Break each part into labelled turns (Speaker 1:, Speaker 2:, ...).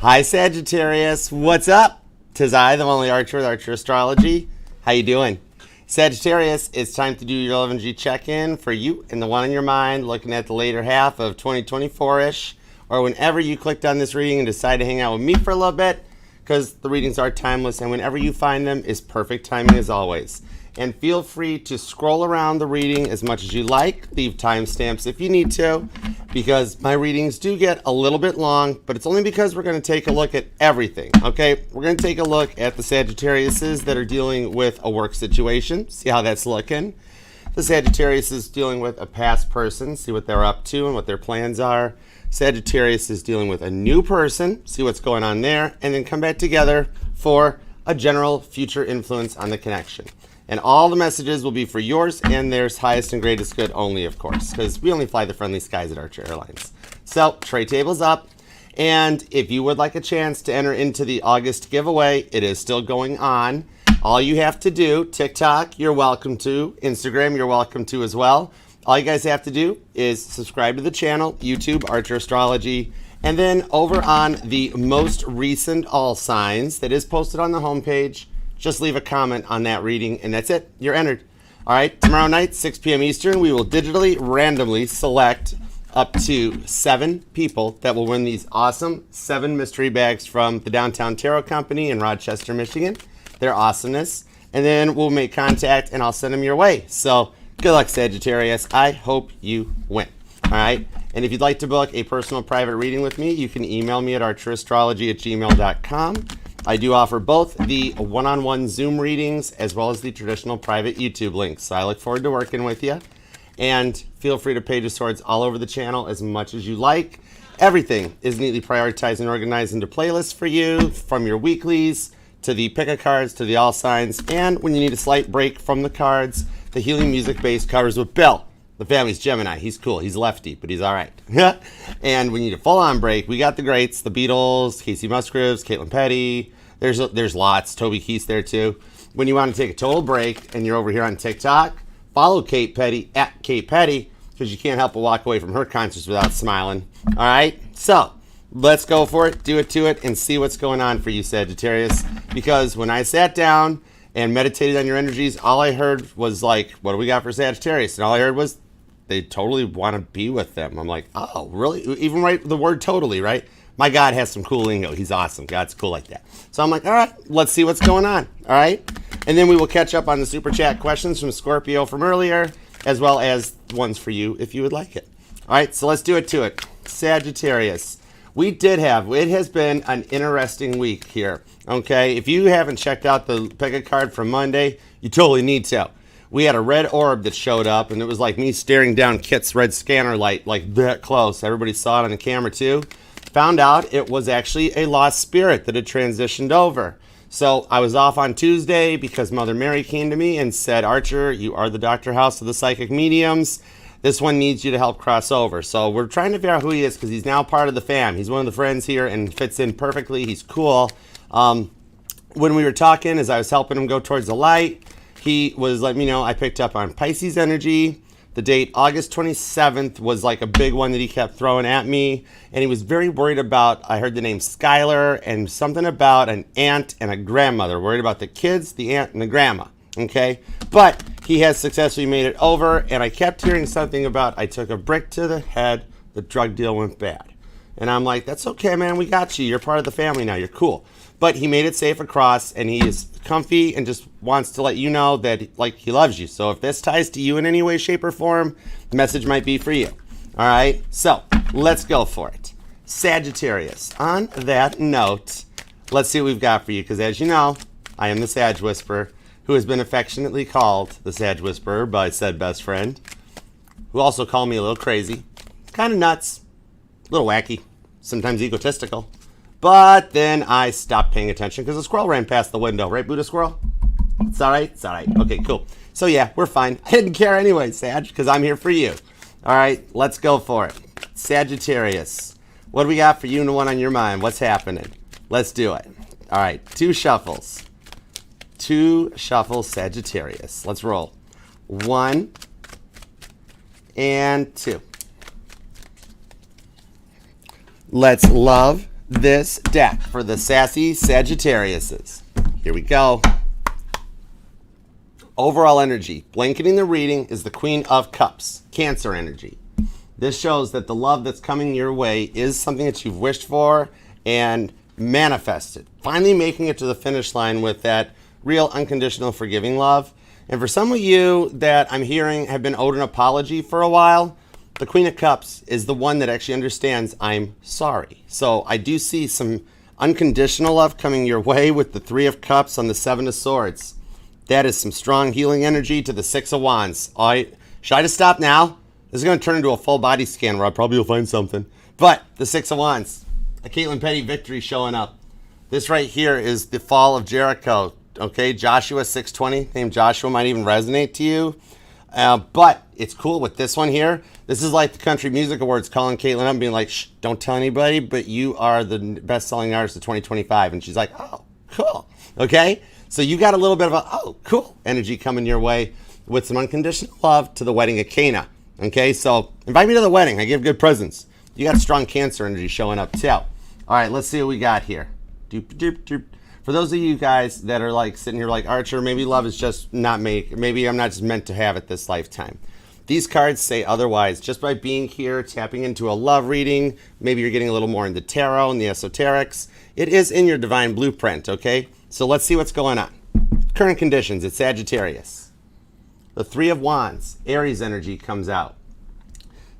Speaker 1: Hi Sagittarius, what's up? 'Tis I, the only Archer with Archer Astrology. How you doing? Sagittarius, it's time to do your love energy check-in for you and the one in your mind, looking at the later half of 2024-ish, or whenever you clicked on this reading and decide to hang out with me for a little bit, because the readings are timeless, and whenever you find them is perfect timing as always. And feel free to scroll around the reading as much as you like. Leave timestamps if you need to, because my readings do get a little bit long, but it's only because we're going to take a look at everything, okay? We're going to take a look at the Sagittariuses that are dealing with a work situation, see how that's looking. The Sagittarius is dealing with a past person, see what they're up to and what their plans are. Sagittarius is dealing with a new person, see what's going on there, and then come back together for a general future influence on the connection. And all the messages will be for yours and theirs, highest and greatest good only, of course, because we only fly the friendly skies at Archer Airlines. So, tray table's up. And if you would like a chance to enter into the August giveaway, it is still going on. All you have to do, TikTok, you're welcome to. Instagram, you're welcome to as well. All you guys have to do is subscribe to the channel, YouTube, Archer Astrology. And then over on the most recent all signs that is posted on the homepage, just leave a comment on that reading, and that's it. You're entered. All right, tomorrow night, 6 p.m. Eastern, we will digitally, randomly select up to 7 people that will win these awesome 7 mystery bags from the Downtown Tarot Company in Rochester, Michigan. Their awesomeness. And then we'll make contact, and I'll send them your way. So good luck, Sagittarius. I hope you win. All right? And if you'd like to book a personal private reading with me, you can email me at archerastrology@gmail.com. I do offer both the one-on-one Zoom readings as well as the traditional private YouTube links. So I look forward to working with you. And feel free to page of swords all over the channel as much as you like. Everything is neatly prioritized and organized into playlists for you, from your weeklies to the pick-a-cards to the all signs. And when you need a slight break from the cards, the healing music base covers with Bill. The family's Gemini. He's cool. He's lefty, but he's all right. And when you need a full-on break, we got the greats, the Beatles, Casey Musgraves, Caitlin Petty. There's lots. Toby Keith's there too. When you want to take a total break and you're over here on TikTok, follow Kate Petty at Kate Petty, because you can't help but walk away from her concerts without smiling. All right? So let's go for it, do it to it, and see what's going on for you, Sagittarius. Because when I sat down and meditated on your energies, all I heard was like, what do we got for Sagittarius? And all I heard was, they totally want to be with them. I'm like, oh, really? Even right the word totally, right? My God has some cool lingo. He's awesome. God's cool like that. So I'm like, all right, let's see what's going on. All right? And then we will catch up on the super chat questions from Scorpio from earlier, as well as ones for you if you would like it. All right, so let's do it to it. Sagittarius. It has been an interesting week here. Okay? If you haven't checked out the pick-a-card from Monday, you totally need to. We had a red orb that showed up, and it was like me staring down Kit's red scanner light, like that close. Everybody saw it on the camera too. Found out it was actually a lost spirit that had transitioned over. So I was off on Tuesday because Mother Mary came to me and said, Archer, you are the Dr. House of the psychic mediums. This one needs you to help cross over. So we're trying to figure out who he is, because he's now part of the fam. He's one of the friends here and fits in perfectly. He's cool. When we were talking, as I was helping him go towards the light, he was letting me know I picked up on Pisces energy. The date, August 27th, was like a big one that he kept throwing at me. And he was very worried about, I heard the name Skylar, and something about an aunt and a grandmother. Worried about the kids, the aunt, and the grandma. Okay? But he has successfully made it over. And I kept hearing something about, I took a brick to the head, the drug deal went bad. And I'm like, that's okay, man. We got you. You're part of the family now. You're cool. But he made it safe across, and he is comfy and just wants to let you know that, like, he loves you. So if this ties to you in any way, shape, or form, the message might be for you. All right? So let's go for it. Sagittarius. On that note, let's see what we've got for you, because as you know, I am the Sag Whisperer, who has been affectionately called the Sag Whisperer by said best friend, who also called me a little crazy, kind of nuts, a little wacky, sometimes egotistical. But then I stopped paying attention because a squirrel ran past the window. Right, Buddha squirrel? It's all right? It's all right. Okay, cool. So, yeah, we're fine. I didn't care anyway, Sag, because I'm here for you. All right, let's go for it. Sagittarius. What do we got for you and the one on your mind? What's happening? Let's do it. All right, 2 shuffles. 2 shuffles, Sagittarius. Let's roll. 1 and 2. Let's love this deck for the sassy Sagittariuses. Here we go. Overall energy, blanketing the reading, is the Queen of Cups, Cancer energy. This shows that the love that's coming your way is something that you've wished for and manifested. Finally making it to the finish line with that real unconditional forgiving love. And for some of you that I'm hearing have been owed an apology for a while, the Queen of Cups is the one that actually understands I'm sorry. So I do see some unconditional love coming your way with the Three of Cups on the Seven of Swords. That is some strong healing energy to the Six of Wands. All right, should I just stop now? This is going to turn into a full body scan where I probably will find something. But the Six of Wands, a Caitlin Petty victory showing up. This right here is the fall of Jericho. Okay, Joshua 6:20, name Joshua might even resonate to you. But it's cool with this one here. This is like the Country Music Awards calling Caitlin up and being like, shh, don't tell anybody, but you are the best-selling artist of 2025. And she's like, oh, cool. Okay? So you got a little bit of a, oh, cool energy coming your way with some unconditional love to the wedding of Cana. Okay, so invite me to the wedding. I give good presents. You got strong Cancer energy showing up too. All right, let's see what we got here. Doop, doop, doop. For those of you guys that are like sitting here like, Archer, maybe love is just not made. Maybe I'm not just meant to have it this lifetime. These cards say otherwise. Just by being here, tapping into a love reading, maybe you're getting a little more into tarot and the esoterics. It is in your divine blueprint, okay? So let's see what's going on. Current conditions, it's Sagittarius. The Three of Wands, Aries energy comes out.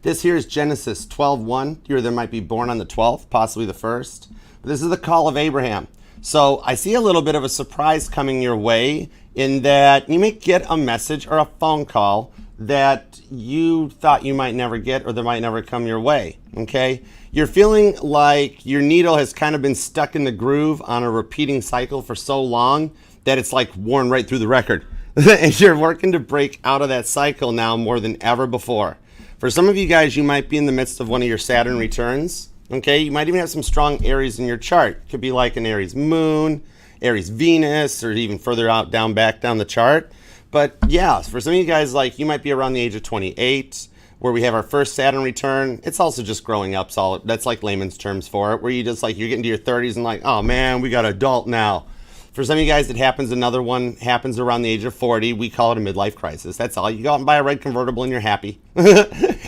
Speaker 1: This here is Genesis 12:1. You either might be born on the 12th, possibly the 1st. But this is the call of Abraham. So I see a little bit of a surprise coming your way in that you may get a message or a phone call that you thought you might never get or that might never come your way, okay? You're feeling like your needle has kind of been stuck in the groove on a repeating cycle for so long that it's like worn right through the record. And you're working to break out of that cycle now more than ever before. For some of you guys, you might be in the midst of one of your Saturn returns, okay? You might even have some strong Aries in your chart. It could be like an Aries moon, Aries Venus, or even further out, back down the chart. But yeah, for some of you guys, like you might be around the age of 28, where we have our first Saturn return. It's also just growing up. So that's like layman's terms for it, where you just like, you're getting to your 30s and like, oh man, we got adult now. For some of you guys, it happens, another one happens around the age of 40. We call it a midlife crisis. That's all. You go out and buy a red convertible and you're happy.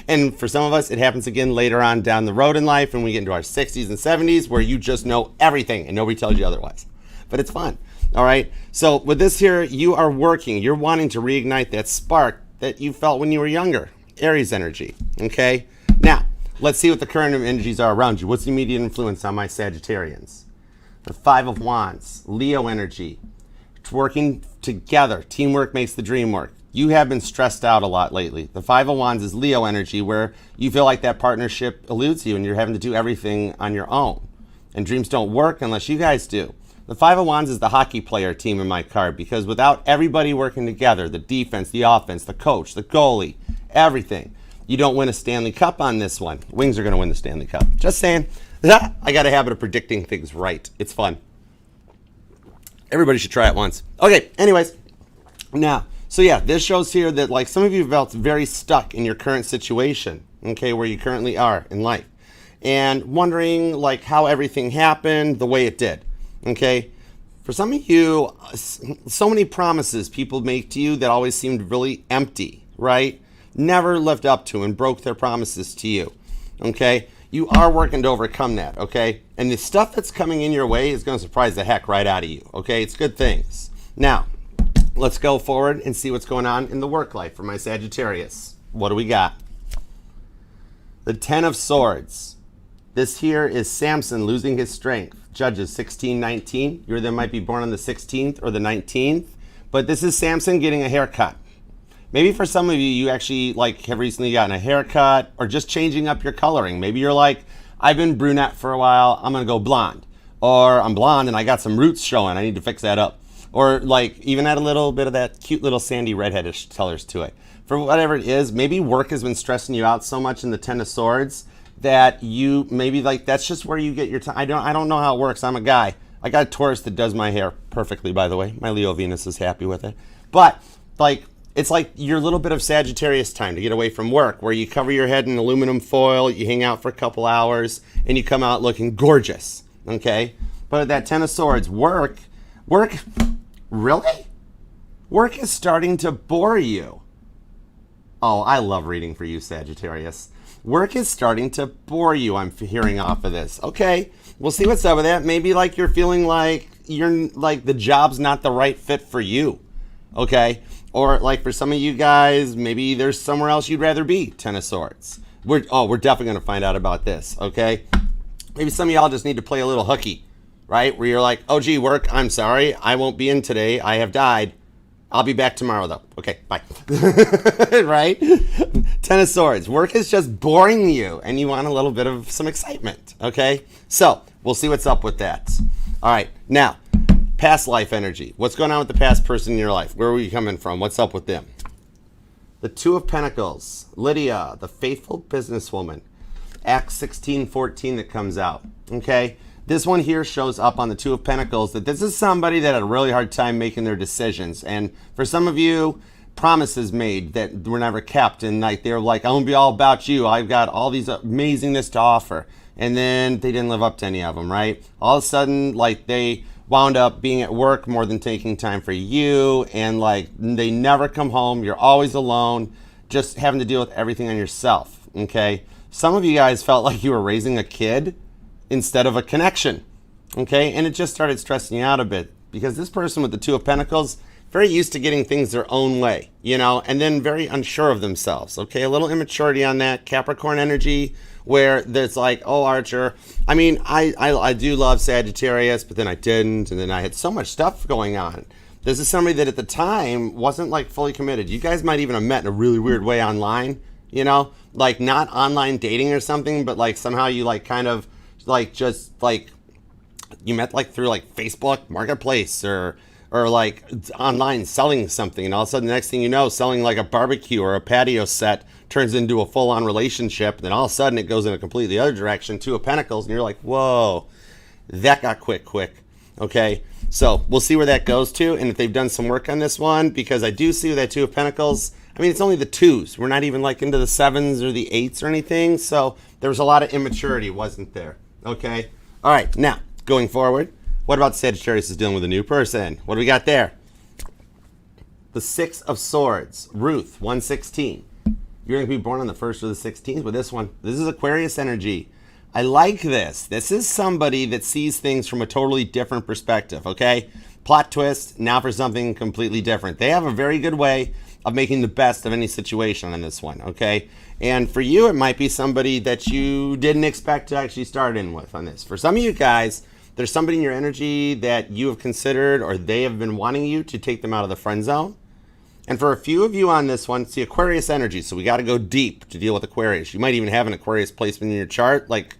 Speaker 1: And for some of us, it happens again later on down the road in life when we get into our 60s and 70s where you just know everything and nobody tells you otherwise. But it's fun. All right. So with this here, you are working. You're wanting to reignite that spark that you felt when you were younger. Aries energy. Okay. Now, let's see what the current energies are around you. What's the immediate influence on my Sagittarians? The Five of Wands, Leo energy. It's working together. Teamwork makes the dream work. You have been stressed out a lot lately. The Five of Wands is Leo energy, where you feel like that partnership eludes you and you're having to do everything on your own. And dreams don't work unless you guys do. The Five of Wands is the hockey player team in my card, because without everybody working together, the defense, the offense, the coach, the goalie, everything, you don't win a Stanley Cup on this one. Wings are going to win the Stanley Cup. Just saying. I got a habit of predicting things right. It's fun. Everybody should try it once. Okay, anyways. Now, so yeah, this shows here that like some of you felt very stuck in your current situation, okay, where you currently are in life, and wondering like how everything happened the way it did, okay? For some of you, so many promises people make to you that always seemed really empty, right? Never lived up to and broke their promises to you, okay? You are working to overcome that, okay? And the stuff that's coming in your way is going to surprise the heck right out of you, okay? It's good things. Now, let's go forward and see what's going on in the work life for my Sagittarius. What do we got? The Ten of Swords. This here is Samson losing his strength. Judges 16:19. You either might be born on the 16th or the 19th, but this is Samson getting a haircut. Maybe for some of you, you actually like have recently gotten a haircut or just changing up your coloring. Maybe you're like, I've been brunette for a while, I'm gonna go blonde. Or I'm blonde and I got some roots showing, I need to fix that up. Or like even add a little bit of that cute little sandy redheadish colors to it. For whatever it is, maybe work has been stressing you out so much in the Ten of Swords that you maybe like that's just where you get your time. I don't know how it works. I'm a guy. I got a Taurus that does my hair perfectly, by the way. My Leo Venus is happy with it. But like it's like your little bit of Sagittarius time to get away from work, where you cover your head in aluminum foil, you hang out for a couple hours, and you come out looking gorgeous. okay? But that Ten of Swords, work, really? Work is starting to bore you. Oh, I love reading for you, Sagittarius. Work is starting to bore you, I'm hearing off of this. Okay, we'll see what's up with that. Maybe like you're feeling like the job's not the right fit for you, okay? Or like for some of you guys, maybe there's somewhere else you'd rather be, Ten of Swords. We're definitely going to find out about this, okay? Maybe some of y'all just need to play a little hooky, right? Where you're like, oh, gee, work, I'm sorry. I won't be in today. I have died. I'll be back tomorrow, though. Okay, bye. Right? Ten of Swords. Work is just boring you, and you want a little bit of some excitement, okay? So we'll see what's up with that. All right, now, past life energy. What's going on with the past person in your life? Where were you coming from? What's up with them? The Two of Pentacles. Lydia, the faithful businesswoman. Acts 16:14 that comes out, okay? This one here shows up on the Two of Pentacles that this is somebody that had a really hard time making their decisions. And for some of you, promises made that were never kept. And like they're like, I'm going to be all about you. I've got all these amazingness to offer. And then they didn't live up to any of them, right? All of a sudden, like they wound up being at work more than taking time for you. And like they never come home. You're always alone, just having to deal with everything on yourself, okay? Some of you guys felt like you were raising a kid instead of a connection, okay? And it just started stressing you out a bit because this person with the Two of Pentacles, very used to getting things their own way, you know, and then very unsure of themselves, okay? A little immaturity on that Capricorn energy where there's like, oh, Archer, I mean, I do love Sagittarius, but then I didn't, and then I had so much stuff going on. This is somebody that at the time wasn't like fully committed. You guys might even have met in a really weird way online, you know, like not online dating or something, but like somehow you like kind of like just like you met like through like Facebook Marketplace or like online selling something, and all of a sudden the next thing you know, selling like a barbecue or a patio set turns into a full-on relationship, and then all of a sudden it goes in a completely other direction, Two of Pentacles, and you're like, whoa, that got quick, okay? So we'll see where that goes to, and if they've done some work on this one, because I do see that Two of Pentacles, I mean, it's only the twos. We're not even like into the sevens or the eights or anything, so there was a lot of immaturity, wasn't there? Okay? All right, now, going forward, what about Sagittarius is dealing with a new person? What do we got there? The Six of Swords, Ruth, 116. You're going to be born on the 1st or the 16th with this one. This is Aquarius energy. I like this. This is somebody that sees things from a totally different perspective, okay? Plot twist, now for something completely different. They have a very good way of making the best of any situation on this one, okay? And for you, it might be somebody that you didn't expect to actually start in with on this. For some of you guys, there's somebody in your energy that you have considered or they have been wanting you to take them out of the friend zone. And for a few of you on this one, see Aquarius energy, so we got to go deep to deal with Aquarius. You might even have an Aquarius placement in your chart, like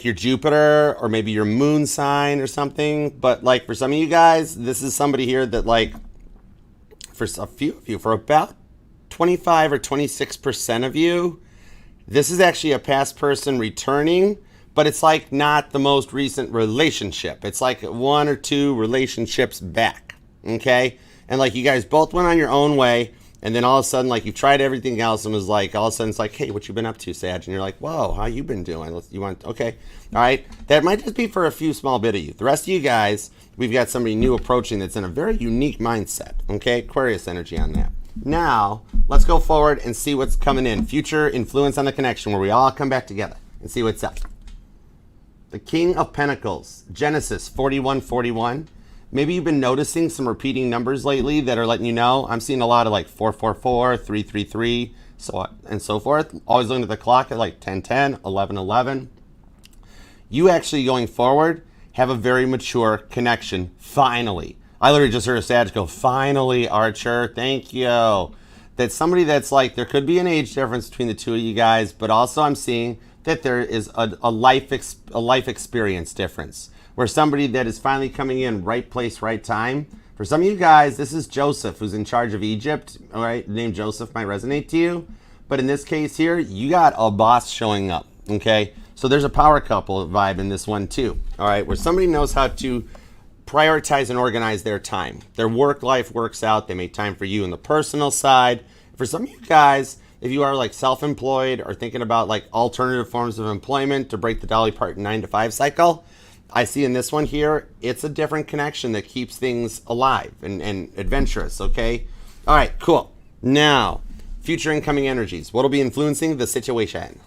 Speaker 1: your Jupiter or maybe your moon sign or something. But like for some of you guys, this is somebody here that like, for a few of you, for about 25 or 26% of you, this is actually a past person returning, but it's like not the most recent relationship. It's like 1 or 2 relationships back, okay? And like you guys both went on your own way, and then all of a sudden, like you've tried everything else and was like, all of a sudden it's like, hey, what you been up to, Sag? And you're like, whoa, how you been doing? You want, okay, all right. That might just be for a few small bit of you. The rest of you guys, we've got somebody new approaching that's in a very unique mindset, okay? Aquarius energy on that. Now, let's go forward and see what's coming in. Future influence on the connection, where we all come back together and see what's up. The King of Pentacles, Genesis 41:41. Maybe you've been noticing some repeating numbers lately that are letting you know. I'm seeing a lot of like 444, 333, so on and so forth. Always looking at the clock at like 10:10, 11:11. You actually going forward have a very mature connection, finally. I literally just heard a Sag go, finally, Archer, thank you. That's somebody that's like, there could be an age difference between the two of you guys, but also I'm seeing that there is a life experience difference, where somebody that is finally coming in, right place, right time. For some of you guys, this is Joseph, who's in charge of Egypt, all right? The name Joseph might resonate to you, but in this case here, you got a boss showing up, okay? So there's a power couple vibe in this one too, all right? Where somebody knows how to prioritize and organize their time. Their work life works out. They make time for you on the personal side. For some of you guys, if you are like self-employed or thinking about like alternative forms of employment to break the Dolly Parton 9-to-5 cycle, I see in this one here, it's a different connection that keeps things alive and adventurous, okay? All right, cool. Now, future incoming energies. What will be influencing the situation?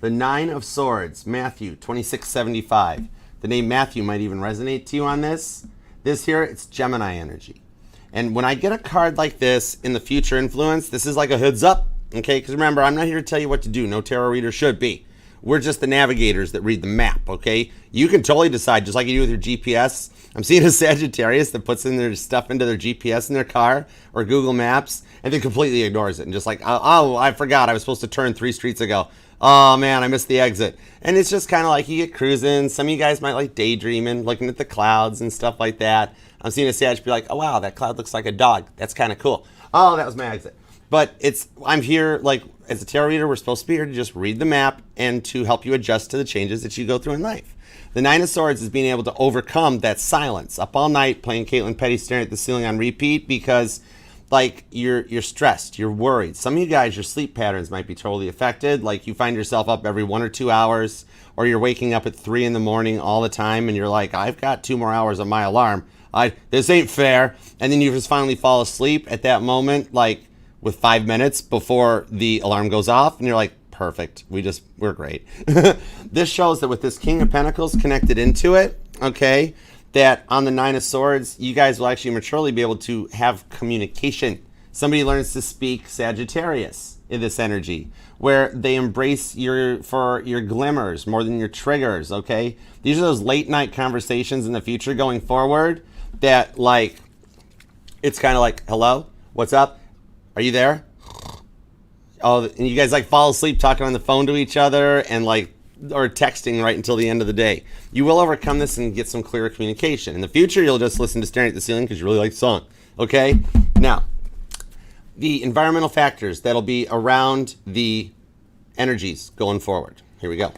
Speaker 1: The 9 of Swords, Matthew 26:75. The name Matthew might even resonate to you on this. This here, it's Gemini energy. And when I get a card like this in the future influence, this is like a heads up, okay? Because remember, I'm not here to tell you what to do. No tarot reader should be. We're just the navigators that read the map, okay? You can totally decide, just like you do with your GPS. I'm seeing a Sagittarius that puts in their stuff into their GPS in their car or Google Maps and then completely ignores it and just like, oh, I forgot I was supposed to turn 3 streets ago. Oh man, I missed the exit. And it's just kind of like you get cruising. Some of you guys might like daydreaming, looking at the clouds and stuff like that. I'm seeing a Sag be like, oh wow, that cloud looks like a dog. That's kind of cool. Oh, that was my exit. But I'm here, like, as a tarot reader, we're supposed to be here to just read the map and to help you adjust to the changes that you go through in life. The 9 of Swords is being able to overcome that silence. Up all night playing Caitlin Petty, staring at the ceiling on repeat because, like, you're stressed, you're worried. Some of you guys, your sleep patterns might be totally affected. Like, you find yourself up every 1 or 2 hours, or you're waking up at 3 in the morning all the time, and you're like, I've got 2 more hours on my alarm. This ain't fair. And then you just finally fall asleep at that moment, like, with 5 minutes before the alarm goes off, and you're like, perfect, we're great. This shows that with this King of Pentacles connected into it, okay, that on the 9 of Swords, you guys will actually maturely be able to have communication. Somebody learns to speak Sagittarius in this energy, where they embrace your glimmers more than your triggers, okay? These are those late night conversations in the future going forward that, like, it's kind of like, hello, what's up? Are you there? Oh, and you guys like fall asleep talking on the phone to each other and like, or texting right until the end of the day. You will overcome this and get some clearer communication. In the future, you'll just listen to Staring at the Ceiling because you really like the song. Okay? Now, the environmental factors that'll be around the energies going forward. Here we go.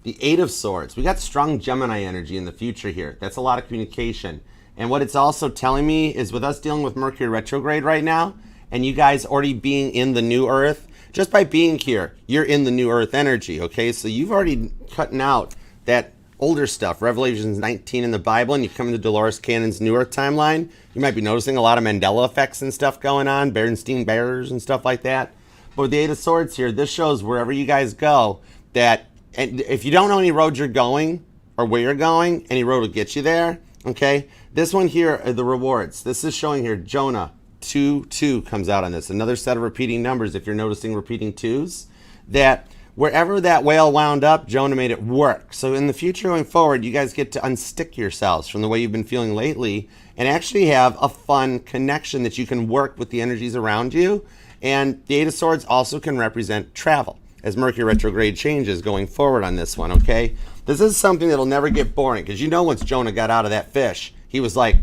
Speaker 1: The 8 of Swords. We got strong Gemini energy in the future here. That's a lot of communication. And what it's also telling me is with us dealing with Mercury retrograde right now, and you guys already being in the new Earth, just by being here, you're in the new Earth energy, okay? So you've already cutting out that older stuff, Revelations 19 in the Bible, and you come into Dolores Cannon's New Earth timeline, you might be noticing a lot of Mandela effects and stuff going on, Berenstain Bears and stuff like that. But with the 8 of Swords here, this shows wherever you guys go that, and if you don't know any road you're going or where you're going, any road will get you there, okay? This one here are the rewards. This is showing here Jonah 2 comes out on this. Another set of repeating numbers, if you're noticing repeating 2s, that wherever that whale wound up, Jonah made it work. So in the future going forward, you guys get to unstick yourselves from the way you've been feeling lately and actually have a fun connection that you can work with the energies around you. And the 8 of Swords also can represent travel as Mercury retrograde changes going forward on this one, okay? This is something that'll never get boring because you know once Jonah got out of that fish, he was like,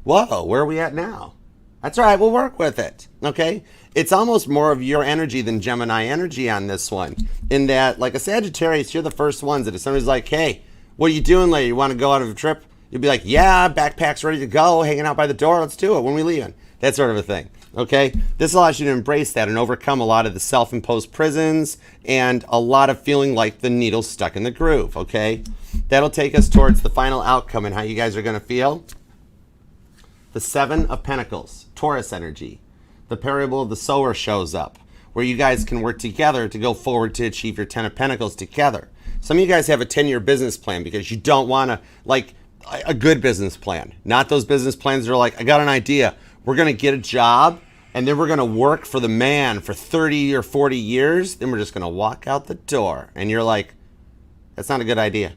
Speaker 1: whoa, where are we at now? That's all right, we'll work with it, okay? It's almost more of your energy than Gemini energy on this one. In that, like a Sagittarius, you're the first ones that if somebody's like, hey, what are you doing later? You want to go out of a trip? You'll be like, yeah, backpack's ready to go, hanging out by the door, let's do it, when we leaving? That sort of a thing, okay? This allows you to embrace that and overcome a lot of the self-imposed prisons and a lot of feeling like the needle's stuck in the groove, okay? That'll take us towards the final outcome and how you guys are going to feel. The 7 of Pentacles, Taurus energy. The parable of the sower shows up, where you guys can work together to go forward to achieve your 10 of Pentacles together. Some of you guys have a 10-year business plan because you don't want to, like, a good business plan. Not those business plans that are like, I got an idea. We're going to get a job, and then we're going to work for the man for 30 or 40 years. Then we're just going to walk out the door. And you're like, that's not a good idea.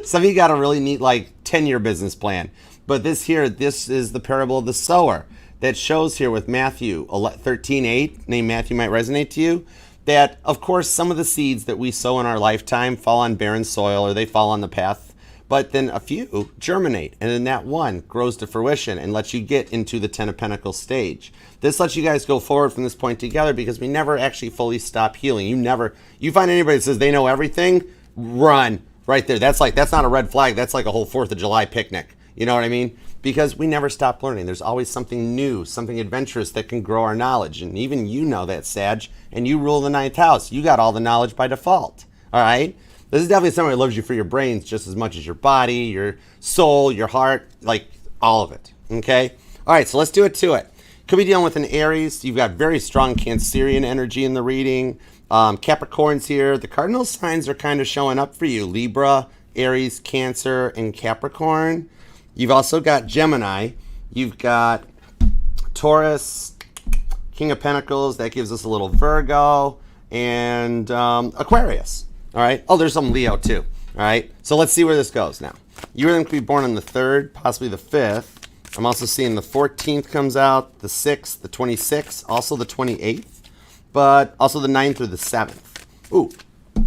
Speaker 1: Some of you got a really neat, like, 10-year business plan. But this is the parable of the sower that shows here with Matthew 13:8. Name Matthew might resonate to you. That, of course, some of the seeds that we sow in our lifetime fall on barren soil or they fall on the path. But then a few germinate. And then that one grows to fruition and lets you get into the 10 of Pentacles stage. This lets you guys go forward from this point together because we never actually fully stop healing. You find anybody that says they know everything, run right there. That's not a red flag. That's like a whole 4th of July picnic. You know what I mean? because we never stop learning. There's always something new, something adventurous that can grow our knowledge. And even you know that, Sag, and you rule the ninth house. You got all the knowledge by default. All right? This is definitely somebody who loves you for your brains just as much as your body, your soul, your heart, like all of it. Okay? All right, so let's do it to it. Could be dealing with an Aries. You've got very strong Cancerian energy in the reading. Capricorn's here. The cardinal signs are kind of showing up for you. Libra, Aries, Cancer, and Capricorn. You've also got Gemini. You've got Taurus, King of Pentacles. That gives us a little Virgo. And Aquarius. All right. Oh, there's some Leo too. All right. So let's see where this goes now. You're going to be born on the 3rd, possibly the 5th. I'm also seeing the 14th comes out, the 6th, the 26th, also the 28th, but also the 9th or the 7th. Ooh,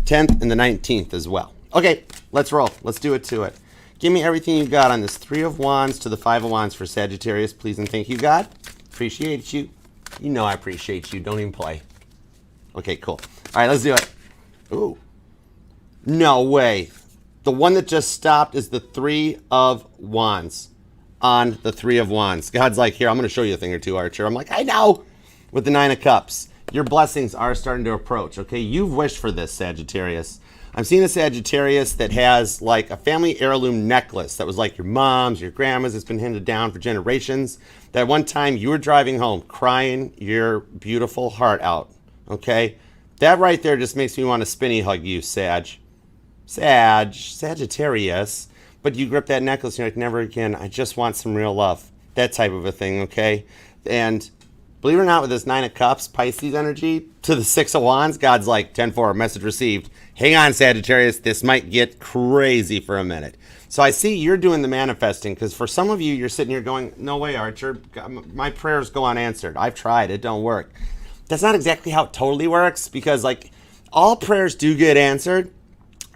Speaker 1: 10th and the 19th as well. Okay, let's roll. Let's do it to it. Give me everything you got on this 3 of Wands to the 5 of Wands for Sagittarius. Please and thank you, God. Appreciate you. You know I appreciate you. Don't even play. Okay, cool. All right, let's do it. Ooh. No way. The one that just stopped is the 3 of Wands. On the 3 of Wands. God's like, here, I'm going to show you a thing or two, Archer. I'm like, I know. With the 9 of Cups. Your blessings are starting to approach, okay? You've wished for this, Sagittarius. I'm seeing a Sagittarius that has like a family heirloom necklace that was like your mom's, your grandma's. It's been handed down for generations. That one time you were driving home crying your beautiful heart out, okay? That right there just makes me want to spinny hug you, Sagittarius. But you grip that necklace and you're like, never again. I just want some real love. That type of a thing, okay? And believe it or not, with this 9 of Cups, Pisces energy, to the 6 of Wands, God's like, 10-4, message received. Hang on, Sagittarius. This might get crazy for a minute. So I see you're doing the manifesting, because for some of you, you're sitting here going, no way, Archer. My prayers go unanswered. I've tried. It don't work. That's not exactly how it totally works, because like all prayers do get answered,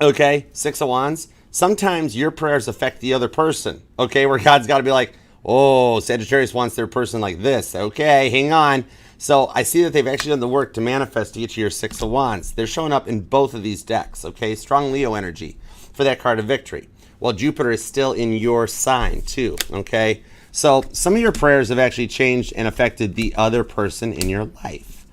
Speaker 1: okay? 6 of Wands. Sometimes your prayers affect the other person, okay? Where God's got to be like, oh, Sagittarius wants their person like this. Okay, hang on. So I see that they've actually done the work to manifest to get you your 6 of Wands. They're showing up in both of these decks, okay? Strong Leo energy for that card of victory. Well, Jupiter is still in your sign too, okay? So some of your prayers have actually changed and affected the other person in your life.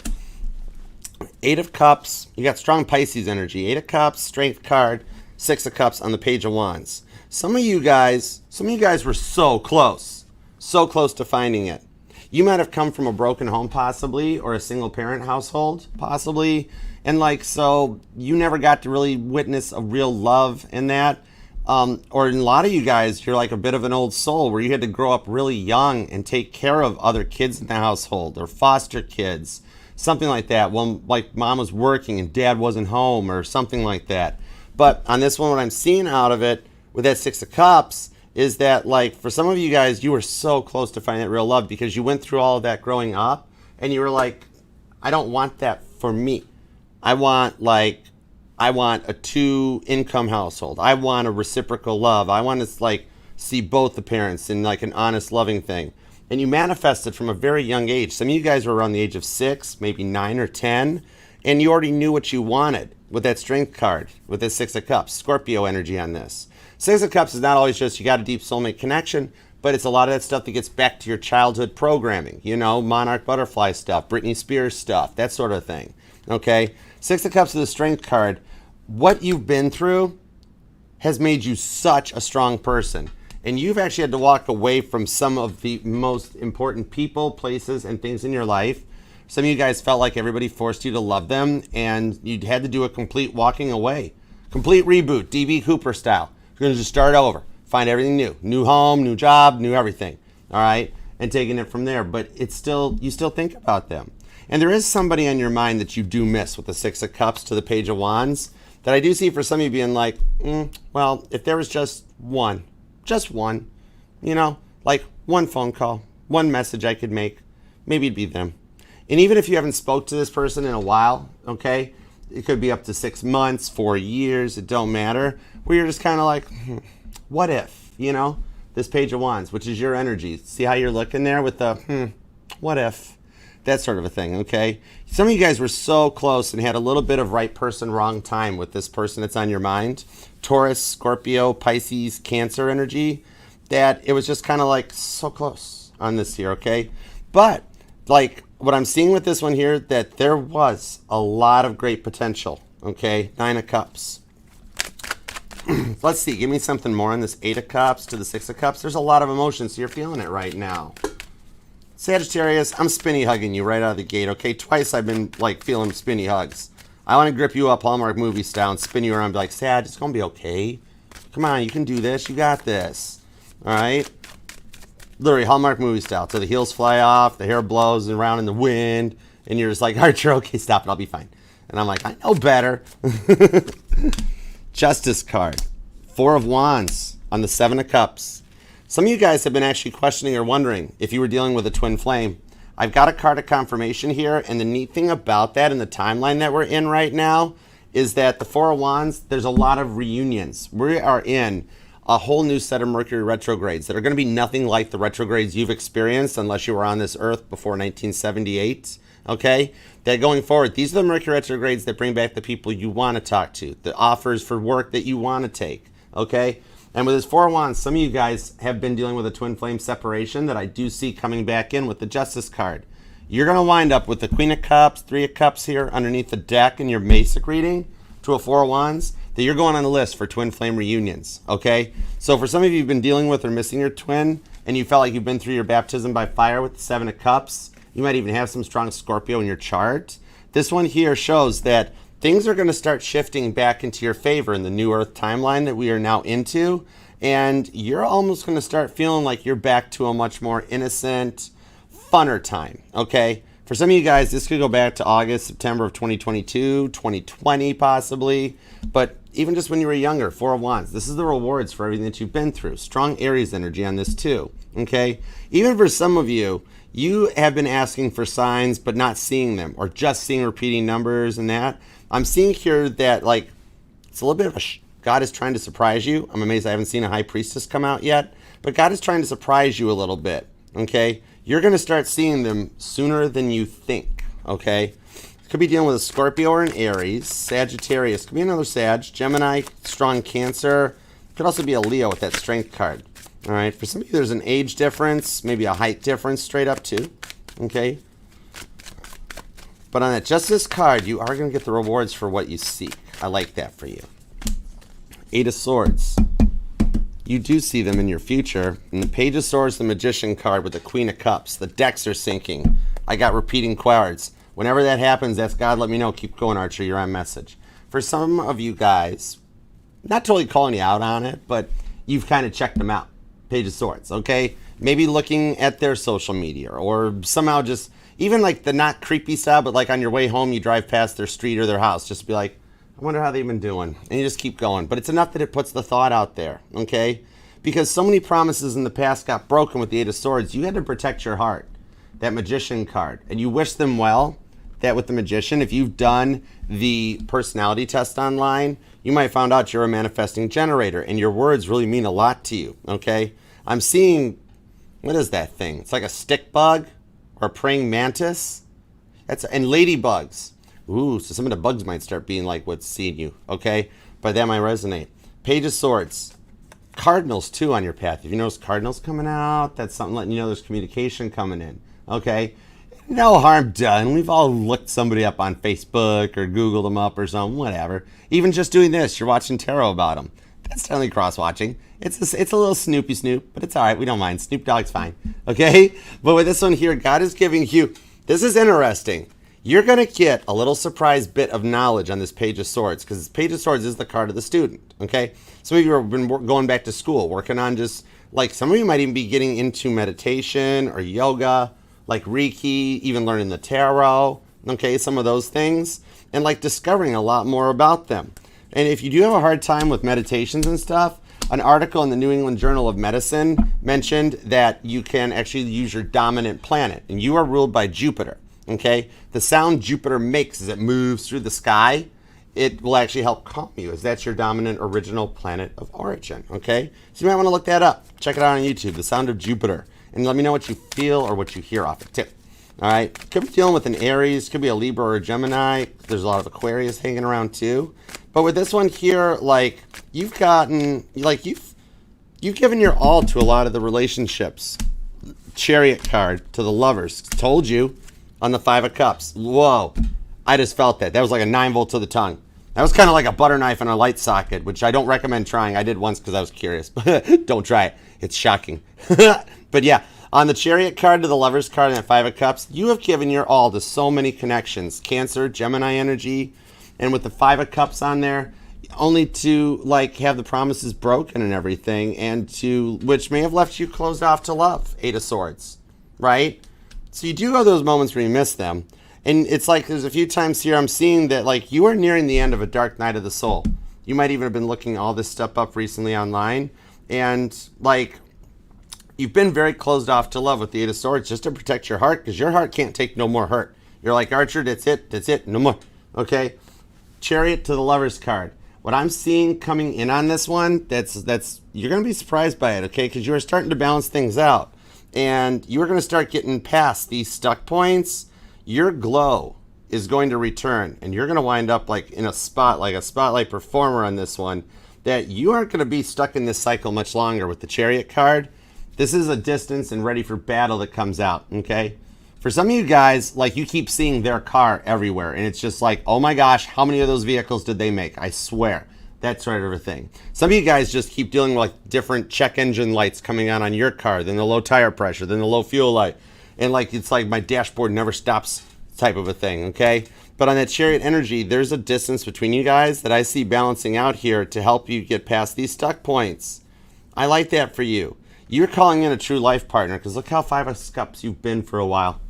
Speaker 1: 8 of Cups. You got strong Pisces energy. 8 of Cups, Strength card. 6 of Cups on the Page of Wands. Some of you guys were so close to finding it. You might have come from a broken home possibly, or a single parent household possibly, and like, so you never got to really witness a real love in that. Or in a lot of you guys, you're like a bit of an old soul where you had to grow up really young and take care of other kids in the household or foster kids, something like that. Well, like mom was working and dad wasn't home or something like that. But on this one, what I'm seeing out of it with that 6 of Cups is that, like, for some of you guys, you were so close to finding that real love because you went through all of that growing up and you were like, I don't want that for me. I want a 2-income household. I want a reciprocal love. I want to, like, see both the parents in, like, an honest, loving thing. And you manifested from a very young age. Some of you guys were around the age of 6, maybe 9 or 10, and you already knew what you wanted with that Strength card, with this 6 of Cups. Scorpio energy on this. 6 of Cups is not always just you got a deep soulmate connection, but it's a lot of that stuff that gets back to your childhood programming. You know, Monarch Butterfly stuff, Britney Spears stuff, that sort of thing. Okay? 6 of Cups is the Strength card. What you've been through has made you such a strong person. And you've actually had to walk away from some of the most important people, places, and things in your life. Some of you guys felt like everybody forced you to love them, and you had to do a complete walking away. Complete reboot, D.B. Cooper style. You're going to just start over, find everything new. New home, new job, new everything, all right? And taking it from there. But it's still, you still think about them. And there is somebody on your mind that you do miss with the 6 of Cups to the Page of Wands that I do see for some of you being like, well, if there was just one, you know, like one phone call, one message I could make, maybe it'd be them. And even if you haven't spoke to this person in a while, okay, it could be up to 6 months, 4 years, it don't matter, where you're just kind of like, what if, you know, this Page of Wands, which is your energy. See how you're looking there with the, what if, that sort of a thing, okay? Some of you guys were so close and had a little bit of right person, wrong time with this person that's on your mind. Taurus, Scorpio, Pisces, Cancer energy. that it was just kind of like so close on this here, okay? But like what I'm seeing with this one here, that there was a lot of great potential, okay? 9 of Cups. Let's see, give me something more on this 8 of Cups to the 6 of Cups. There's a lot of emotion, so you're feeling it right now. Sagittarius, I'm spinny hugging you right out of the gate, okay? Twice I've been like feeling spinny hugs. I want to grip you up Hallmark movie style and spin you around and be like, Sag, it's going to be okay. Come on, you can do this. You got this. All right? Literally, Hallmark movie style. So the heels fly off, the hair blows around in the wind, and you're just like, Archer, okay, stop it. I'll be fine. And I'm like, I know better. Justice card. 4 of Wands on the 7 of Cups. Some of you guys have been actually questioning or wondering if you were dealing with a twin flame. I've got a card of confirmation here, and the neat thing about that in the timeline that we're in right now is that the 4 of Wands, there's a lot of reunions. We are in a whole new set of Mercury retrogrades that are going to be nothing like the retrogrades you've experienced unless you were on this earth before 1978, okay? That going forward, these are the Mercury retrogrades that bring back the people you want to talk to, the offers for work that you want to take, okay? And with this 4 of Wands, some of you guys have been dealing with a twin flame separation that I do see coming back in with the Justice card. You're going to wind up with the Queen of Cups, 3 of Cups here underneath the deck in your basic reading to a 4 of Wands, that you're going on the list for twin flame reunions, okay? So for some of you who've been dealing with or missing your twin, and you felt like you've been through your baptism by fire with the 7 of Cups, you might even have some strong Scorpio in your chart. This one here shows that things are going to start shifting back into your favor in the new Earth timeline that we are now into, and you're almost going to start feeling like you're back to a much more innocent, funner time, okay? For some of you guys, this could go back to August, September of 2022, 2020 possibly, but even just when you were younger, 4 of Wands, this is the rewards for everything that you've been through. Strong Aries energy on this too, okay? Even for some of you, you have been asking for signs but not seeing them, or just seeing repeating numbers and that. I'm seeing here that like it's a little bit of God is trying to surprise you. I'm amazed I haven't seen a High Priestess come out yet, but God is trying to surprise you a little bit, okay? You're going to start seeing them sooner than you think, okay? Could be dealing with a Scorpio or an Aries, Sagittarius, could be another Sag, Gemini, strong Cancer, could also be a Leo with that Strength card, all right? For some of you, there's an age difference, maybe a height difference straight up too, okay? But on that Justice card, you are going to get the rewards for what you seek. I like that for you. 8 of Swords. You do see them in your future. And the Page of Swords, the Magician card with the Queen of Cups. The decks are syncing. I got repeating cards. Whenever that happens, that's God, let me know. Keep going, Archer. You're on message. For some of you guys, not totally calling you out on it, but you've kind of checked them out. Page of Swords, okay? Maybe looking at their social media or somehow just, even like the not creepy style, but like on your way home, you drive past their street or their house just to be like, I wonder how they've been doing. And you just keep going. But it's enough that it puts the thought out there, okay? Because so many promises in the past got broken with the 8 of Swords. You had to protect your heart. That Magician card. And you wish them well. That with the Magician, if you've done the personality test online, you might find out you're a manifesting generator. And your words really mean a lot to you, okay? I'm seeing, what is that thing? It's like a stick bug or a praying mantis. And ladybugs. Ooh, so some of the bugs might start being like what's seeing you, okay? But that might resonate. Page of Swords. Cardinals, too, on your path. If you notice cardinals coming out, that's something letting you know there's communication coming in, okay? No harm done. We've all looked somebody up on Facebook or Googled them up or something, whatever. Even just doing this, you're watching tarot about them. That's totally cross-watching. It's a little Snoopy Snoop, but it's all right. We don't mind. Snoop Dogg's fine, okay? But with this one here, God is giving you, this is interesting. You're going to get a little surprise bit of knowledge on this Page of Swords because this Page of Swords is the card of the student, okay? Some of you have been going back to school, working on just, like some of you might even be getting into meditation or yoga, like Reiki, even learning the tarot, okay, some of those things, and like discovering a lot more about them. And if you do have a hard time with meditations and stuff, an article in the New England Journal of Medicine mentioned that you can actually use your dominant planet, and you are ruled by Jupiter. Okay, the sound Jupiter makes as it moves through the sky, it will actually help calm you, as that's your dominant original planet of origin. Okay, so you might want to look that up. Check it out on YouTube, the sound of Jupiter, and let me know what you feel or what you hear off it too. All right, could be dealing with an Aries, could be a Libra or a Gemini. There's a lot of Aquarius hanging around too. But with this one here, like you've you've given your all to a lot of the relationships. Chariot card to the Lovers. Told you on the 5 of Cups. Whoa. I just felt that. That was like a 9-volt to the tongue. That was kind of like a butter knife in a light socket, which I don't recommend trying. I did once because I was curious. But don't try it. It's shocking. But yeah, on the Chariot card to the Lovers card and that 5 of Cups, you have given your all to so many connections. Cancer, Gemini energy, and with the 5 of Cups on there, only to like have the promises broken and everything, and to which may have left you closed off to love. 8 of Swords, right? So you do have those moments where you miss them. And it's like there's a few times here I'm seeing that like you are nearing the end of a dark night of the soul. You might even have been looking all this stuff up recently online. And like you've been very closed off to love with the 8 of Swords just to protect your heart, because your heart can't take no more hurt. You're like, Archer, that's it, no more. Okay? Chariot to the Lovers card. What I'm seeing coming in on this one, that's you're going to be surprised by it, okay? Because you're starting to balance things out. And you're going to start getting past these stuck points. Your glow is going to return, and you're going to wind up like in a spot, like a spotlight performer on this one, that you aren't going to be stuck in this cycle much longer with the Chariot card. This is a distance and ready for battle that comes out, okay? For some of you guys, like you keep seeing their car everywhere, and it's just like, oh my gosh, how many of those vehicles did they make? I swear. That sort of a thing. Some of you guys just keep dealing with like different check engine lights coming on your car, then the low tire pressure, then the low fuel light. And like it's like my dashboard never stops type of a thing, okay? But on that Chariot energy, there's a distance between you guys that I see balancing out here to help you get past these stuck points. I like that for you. You're calling in a true life partner, because look how 5 of Cups you've been for a while.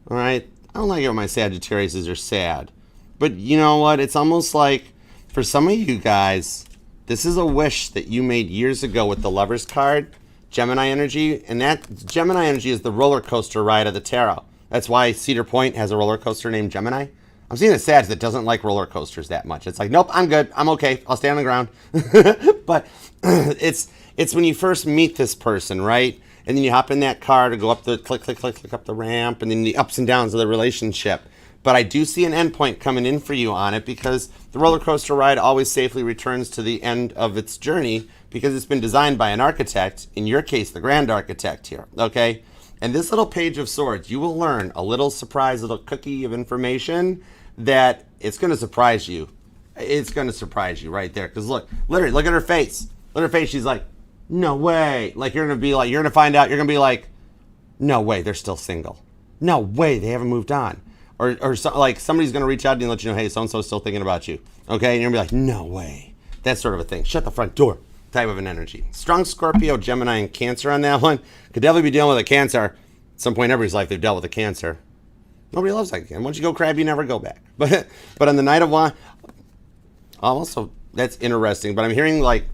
Speaker 1: All right? I don't like it when my Sagittariuses are sad. But you know what? It's almost like for some of you guys, this is a wish that you made years ago with the Lovers card, Gemini energy, and that Gemini energy is the roller coaster ride of the tarot. That's why Cedar Point has a roller coaster named Gemini. I'm seeing a Sag that doesn't like roller coasters that much. It's like, nope, I'm good. I'm okay. I'll stay on the ground. But it's when you first meet this person, right? And then you hop in that car to go up the click up the ramp, and then the ups and downs of the relationship. But I do see an endpoint coming in for you on it, because the roller coaster ride always safely returns to the end of its journey, because it's been designed by an architect, in your case, the grand architect here, okay? And this little Page of Swords, you will learn a little surprise, little cookie of information that it's going to surprise you. It's going to surprise you right there. Because look, literally, look at her face. Look at her face. She's like, no way. Like, you're going to be like, you're going to find out, you're going to be like, no way, they're still single. No way, they haven't moved on. Or so, like, somebody's going to reach out to you and let you know, hey, so-and-so's still thinking about you. Okay? And you're going to be like, no way. That sort of a thing. Shut the front door type of an energy. Strong Scorpio, Gemini, and Cancer on that one. Could definitely be dealing with a Cancer. At some point in everybody's life, they've dealt with a Cancer. Nobody loves that again. Once you go crab, you never go back. But on the Knight of Wands, also, that's interesting. But I'm hearing, like,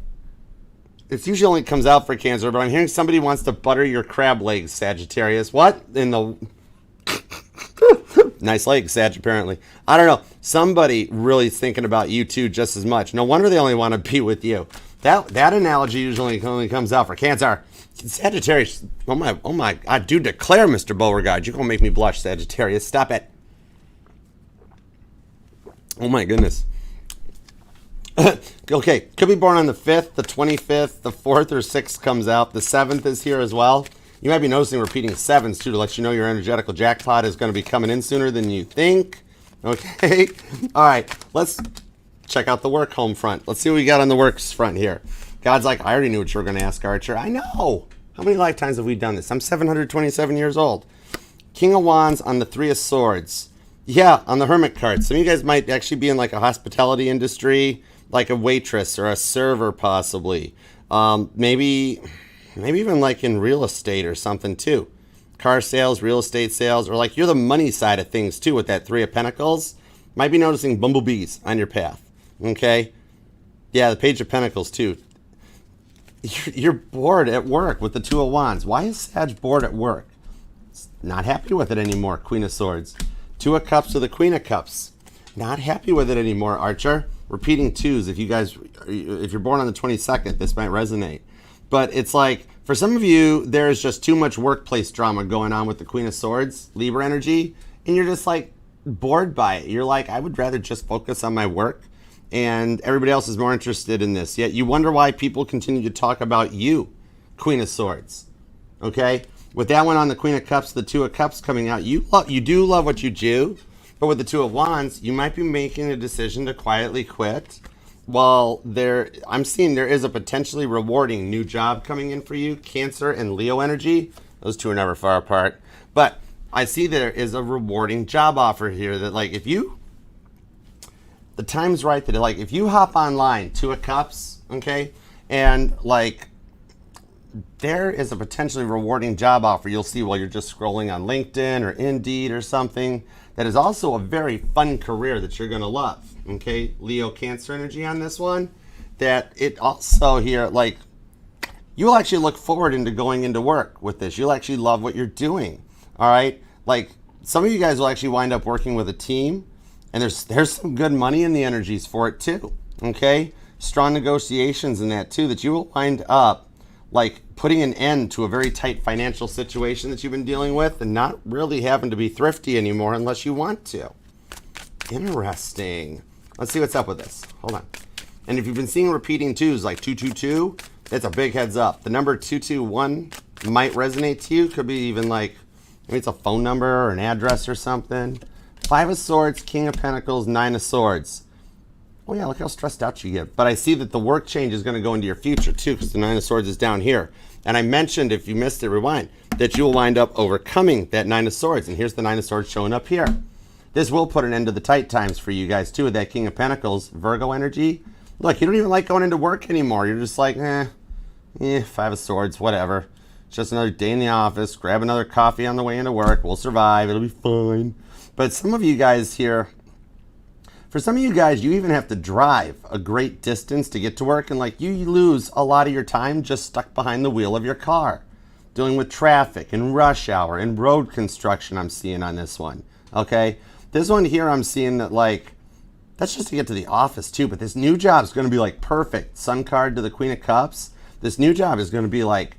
Speaker 1: it usually only comes out for Cancer, but I'm hearing somebody wants to butter your crab legs, Sagittarius. What? In the... Nice legs, Sag, apparently. I don't know. Somebody really is thinking about you, too, just as much. No wonder they only want to be with you. That analogy usually only comes out for Cancer. Sagittarius, oh my, I do declare, Mr. Beauregard, you're going to make me blush, Sagittarius. Stop it. Oh, my goodness. Okay, could be born on the 5th, the 25th, the 4th or 6th comes out. The 7th is here as well. You might be noticing repeating 7s, too, to let you know your energetical jackpot is going to be coming in sooner than you think. Okay? All right, let's check out the work home front. Let's see what we got on the works front here. God's like, I already knew what you were going to ask, Archer. I know. How many lifetimes have we done this? I'm 727 years old. King of Wands on the 3 of Swords. Yeah, on the Hermit card. Some of you guys might actually be in like a hospitality industry, like a waitress or a server possibly. Maybe even like in real estate or something too. Car sales, real estate sales, or like you're the money side of things too with that 3 of Pentacles. Might be noticing bumblebees on your path. Okay? Yeah, the Page of Pentacles too. You're bored at work with the 2 of Wands. Why is Sag bored at work? Not happy with it anymore, Queen of Swords. 2 of Cups to the Queen of Cups. Not happy with it anymore, Archer. Repeating 2s. If you're born on the 22nd, this might resonate. But it's like, for some of you, there's just too much workplace drama going on with the Queen of Swords, Libra energy, and you're just like bored by it. You're like, I would rather just focus on my work and everybody else is more interested in this. Yet you wonder why people continue to talk about you, Queen of Swords. Okay? With that one on the Queen of Cups, the Two of Cups coming out, you do love what you do, but with the Two of Wands, you might be making a decision to quietly quit. While I'm seeing there is a potentially rewarding new job coming in for you, Cancer and Leo energy. Those two are never far apart. But I see there is a rewarding job offer here that, like, the time's right that, like, if you hop online, Two of Cups, okay, and, like, there is a potentially rewarding job offer you'll see while you're just scrolling on LinkedIn or Indeed or something that is also a very fun career that you're going to love, okay? Leo Cancer energy on this one. That it also here, like, you'll actually look forward into going into work with this. You'll actually love what you're doing, all right? Like, some of you guys will actually wind up working with a team, and there's some good money in the energies for it too, okay? Strong negotiations in that too, that you will wind up like putting an end to a very tight financial situation that you've been dealing with and not really having to be thrifty anymore unless you want to. Interesting. Let's see what's up with this. Hold on. And if you've been seeing repeating twos like 222, that's a big heads up. The number 221 might resonate to you. Could be even like, maybe it's a phone number or an address or something. Five of Swords, King of Pentacles, Nine of Swords. Oh yeah, look how stressed out you get. But I see that the work change is going to go into your future too, because the Nine of Swords is down here. And I mentioned, if you missed it, rewind, that you will wind up overcoming that Nine of Swords. And here's the Nine of Swords showing up here. This will put an end to the tight times for you guys too, with that King of Pentacles, Virgo energy. Look, you don't even like going into work anymore. You're just like, Five of Swords, whatever. It's just another day in the office. Grab another coffee on the way into work. We'll survive. It'll be fine. But some of you guys here, for some of you guys, you even have to drive a great distance to get to work, and like you lose a lot of your time just stuck behind the wheel of your car, dealing with traffic and rush hour and road construction. I'm seeing on this one. Okay, this one here, I'm seeing that, like, that's just to get to the office too. But this new job is going to be like perfect. Sun card to the Queen of Cups. This new job is going to be like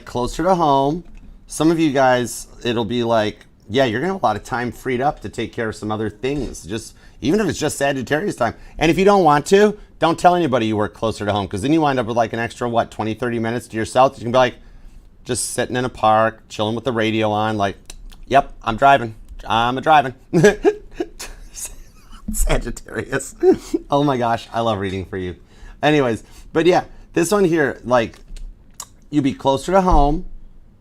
Speaker 1: closer to home. Some of you guys, it'll be like, yeah, you're going to have a lot of time freed up to take care of some other things. Just even if it's just Sagittarius time. And if you don't want to, don't tell anybody you work closer to home, because then you wind up with like an extra, 20, 30 minutes to yourself. You can be like just sitting in a park, chilling with the radio on, like, yep, I'm driving. I'm driving. Sagittarius. Oh my gosh, I love reading for you. Anyways, but yeah, this one here, like, you be closer to home.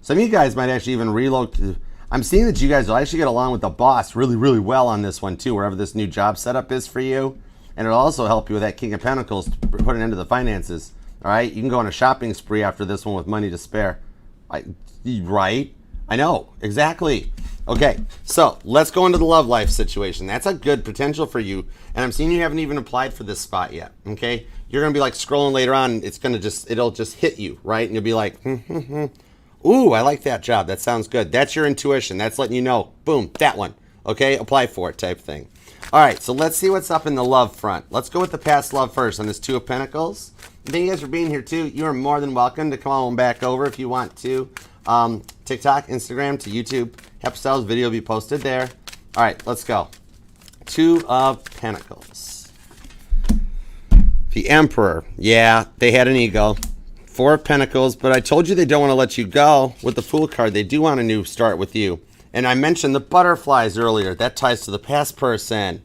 Speaker 1: Some of you guys might actually even relocate. I'm seeing that you guys will actually get along with the boss really, really well on this one too, wherever this new job setup is for you. And it'll also help you with that King of Pentacles to put an end to the finances. All right, you can go on a shopping spree after this one with money to spare. Right? I know, exactly. Okay, so let's go into the love life situation. That's a good potential for you. And I'm seeing you haven't even applied for this spot yet, okay? You're gonna be like scrolling later on, it'll just hit you, right? And you'll be like, ooh, I like that job. That sounds good. That's your intuition. That's letting you know, boom, that one. Okay, apply for it type thing. All right, so let's see what's up in the love front. Let's go with the past love first on this Two of Pentacles. Thank you guys for being here too. You are more than welcome to come on back over if you want to. TikTok, Instagram, to YouTube. Hepstyle's video will be posted there. All right, let's go. Two of Pentacles. The Emperor. Yeah, they had an ego. Four of Pentacles, but I told you they don't want to let you go. With the Fool card, they do want a new start with you. And I mentioned the butterflies earlier. That ties to the past person.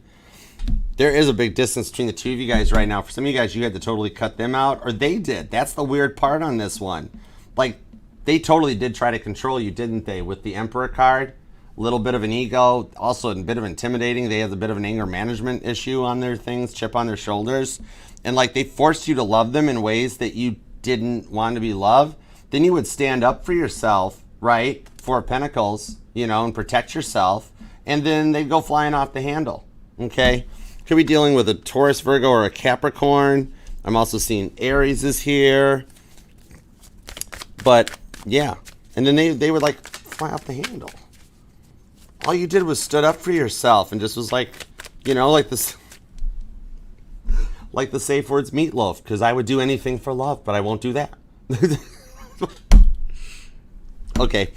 Speaker 1: There is a big distance between the two of you guys right now. For some of you guys, you had to totally cut them out, or they did. That's the weird part on this one. Like, they totally did try to control you, didn't they? With the Emperor card, a little bit of an ego, also a bit of intimidating. They have a bit of an anger management issue on their things, chip on their shoulders. And like, they forced you to love them in ways that you didn't want to be loved. Then you would stand up for yourself, right? Four of Pentacles, you know, and protect yourself. And then they'd go flying off the handle, okay? Could be dealing with a Taurus, Virgo, or a Capricorn. I'm also seeing Aries is here. But yeah, and then they would like fly off the handle. All you did was stood up for yourself and just was like, you know, like this, like the safe words Meatloaf, because I would do anything for love, but I won't do that. Okay.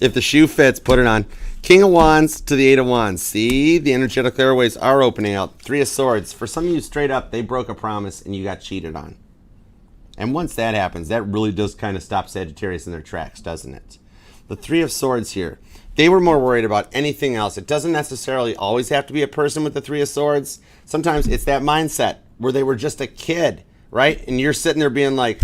Speaker 1: If the shoe fits, put it on. King of Wands to the Eight of Wands. See, the energetic airways are opening up. Three of Swords. For some of you, straight up, they broke a promise and you got cheated on. And once that happens, that really does kind of stop Sagittarius in their tracks, doesn't it? The Three of Swords here. They were more worried about anything else. It doesn't necessarily always have to be a person with the Three of Swords. Sometimes it's that mindset where they were just a kid, right? And you're sitting there being like,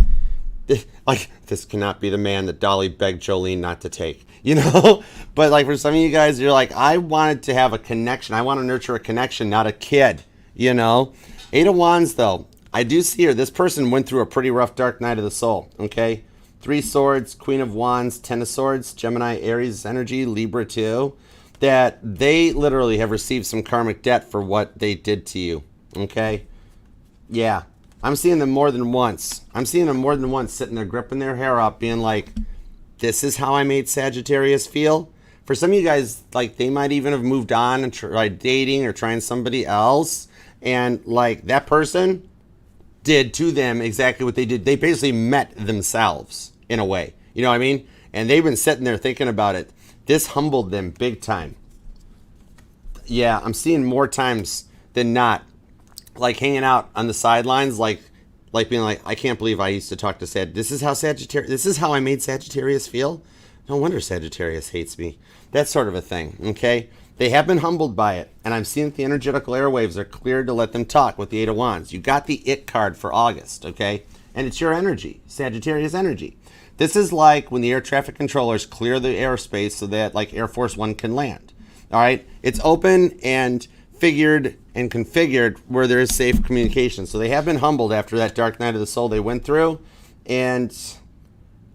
Speaker 1: this cannot be the man that Dolly begged Jolene not to take, you know? But like for some of you guys, you're like, I wanted to have a connection. I want to nurture a connection, not a kid, you know? Eight of Wands, though. I do see here, this person went through a pretty rough dark night of the soul, okay? Three Swords, Queen of Wands, Ten of Swords, Gemini, Aries energy, Libra too. That they literally have received some karmic debt for what they did to you, okay? Yeah. I'm seeing them more than once. I'm seeing them more than once sitting there gripping their hair up being like, this is how I made Sagittarius feel. For some of you guys, like they might even have moved on and tried dating or trying somebody else. And like that person did to them exactly what they did. They basically met themselves in a way. You know what I mean? And they've been sitting there thinking about it. This humbled them big time. Yeah, I'm seeing more times than not. Like hanging out on the sidelines, like being like, I can't believe I used to talk to this is how I made Sagittarius feel. No wonder Sagittarius hates me. That sort of a thing, okay? They have been humbled by it, and I'm seeing that the energetical airwaves are cleared to let them talk with the Eight of Wands. You got the It card for August, okay? And it's your energy, Sagittarius energy. This is like when the air traffic controllers clear the airspace so that like Air Force One can land, all right? It's open and figured and configured where there is safe communication. So they have been humbled after that dark night of the soul they went through. And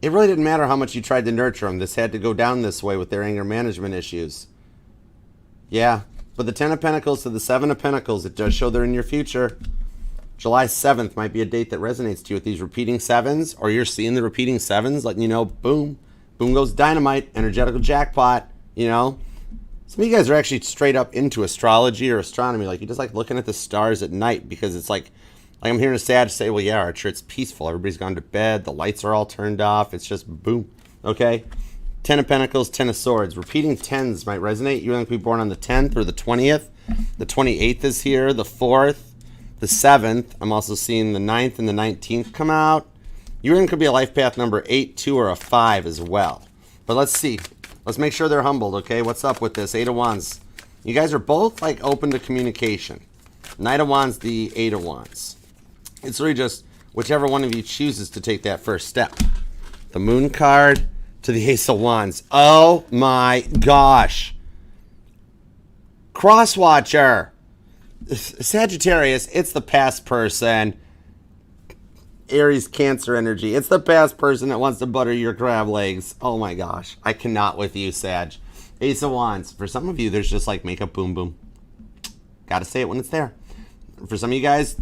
Speaker 1: it really didn't matter how much you tried to nurture them. This had to go down this way with their anger management issues. Yeah. But the Ten of Pentacles to the Seven of Pentacles, it does show they're in your future. July 7th might be a date that resonates to you with these repeating sevens, or you're seeing the repeating sevens, letting you know, boom, boom goes dynamite, energetical jackpot, you know. Some of you guys are actually straight up into astrology or astronomy. Like, you just like looking at the stars at night because it's like I'm hearing a Sag say, well, yeah, Archer, it's peaceful. Everybody's gone to bed. The lights are all turned off. It's just boom. Okay? Ten of Pentacles, Ten of Swords. Repeating tens might resonate. You're going to be born on the 10th or the 20th. The 28th is here. The 4th. The 7th. I'm also seeing the 9th and the 19th come out. You're going to be a life path number 8, 2, or a 5 as well. But let's see. Let's make sure they're humbled, okay? What's up with this? Eight of Wands. You guys are both, like, open to communication. Knight of Wands, the Eight of Wands. It's really just whichever one of you chooses to take that first step. The Moon card to the Ace of Wands. Oh, my gosh. Crosswatcher. Sagittarius, it's the past person. Aries Cancer energy. It's the past person that wants to butter your crab legs. Oh my gosh. I cannot with you, Sag. Ace of Wands. For some of you, there's just like makeup boom boom. Gotta say it when it's there. For some of you guys,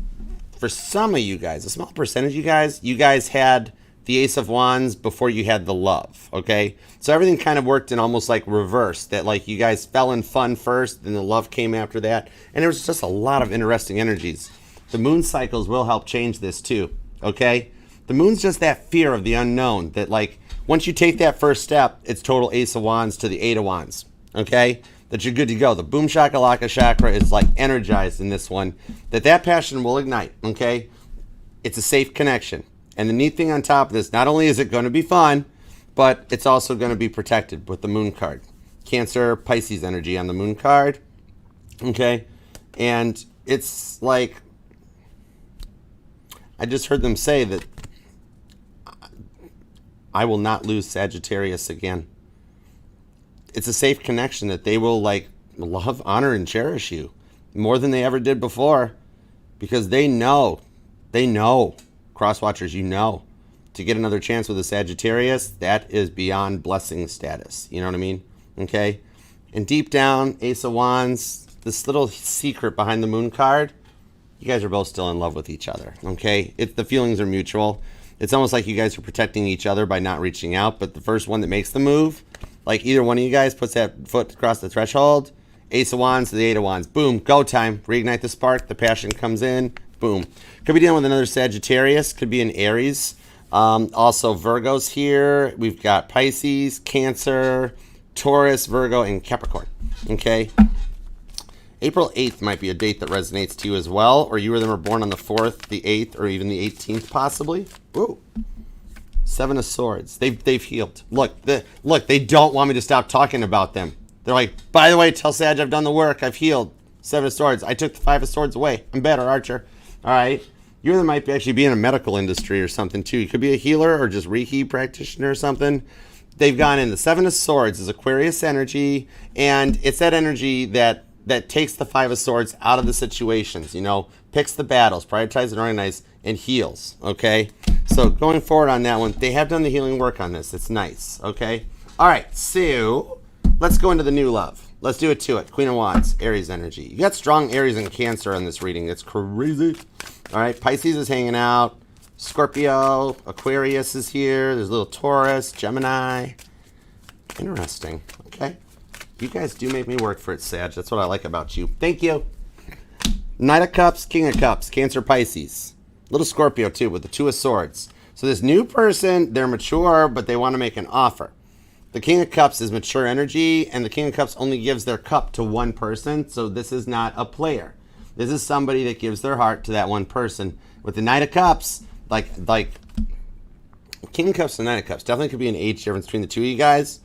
Speaker 1: a small percentage of you guys had the Ace of Wands before you had the love, okay? So everything kind of worked in almost like reverse. That like you guys fell in fun first, then the love came after that. And there was just a lot of interesting energies. The moon cycles will help change this too. Okay? The moon's just that fear of the unknown that like once you take that first step, it's total Ace of Wands to the Eight of Wands. Okay? That you're good to go. The boom shakalaka chakra is like energized in this one. That passion will ignite. Okay? It's a safe connection. And the neat thing on top of this, not only is it going to be fun, but it's also going to be protected with the Moon card. Cancer, Pisces energy on the Moon card. Okay? And it's like I just heard them say that I will not lose Sagittarius again. It's a safe connection that they will like love, honor, and cherish you more than they ever did before because they know, crosswatchers, you know, to get another chance with a Sagittarius, that is beyond blessing status. You know what I mean? Okay? And deep down, Ace of Wands, this little secret behind the Moon card, you guys are both still in love with each other, okay? The feelings are mutual. It's almost like you guys are protecting each other by not reaching out, but the first one that makes the move, like either one of you guys puts that foot across the threshold, Ace of Wands to the Eight of Wands. Boom, go time. Reignite the spark. The passion comes in. Boom. Could be dealing with another Sagittarius. Could be an Aries. Also Virgos here. We've got Pisces, Cancer, Taurus, Virgo, and Capricorn. Okay? April 8th might be a date that resonates to you as well, or you or them are born on the 4th, the 8th, or even the 18th possibly. Ooh. 7 of Swords. They've healed. Look, they don't want me to stop talking about them. They're like, by the way, tell Sag I've done the work. I've healed. 7 of Swords. I took the 5 of Swords away. I'm better, Archer. All right? You or them might actually be in a medical industry or something too. You could be a healer or just Reiki practitioner or something. They've gone in. The 7 of Swords is Aquarius energy, and it's that energy that takes the 5 of Swords out of the situations, you know, picks the battles, prioritizes and organizes, and heals, okay? So going forward on that one, they have done the healing work on this. It's nice, okay? All right, so let's go into the new love. Let's do it to it. Queen of Wands, Aries energy. You got strong Aries and Cancer on this reading. It's crazy. All right, Pisces is hanging out. Scorpio, Aquarius is here. There's a little Taurus, Gemini. Interesting, okay? You guys do make me work for it, Sag. That's what I like about you. Thank you. Knight of Cups, King of Cups, Cancer, Pisces. Little Scorpio, too, with the 2 of Swords. So this new person, they're mature, but they want to make an offer. The King of Cups is mature energy, and the King of Cups only gives their cup to one person, so this is not a player. This is somebody that gives their heart to that one person. With the Knight of Cups, like King of Cups and Knight of Cups, definitely could be an age difference between the two of you guys.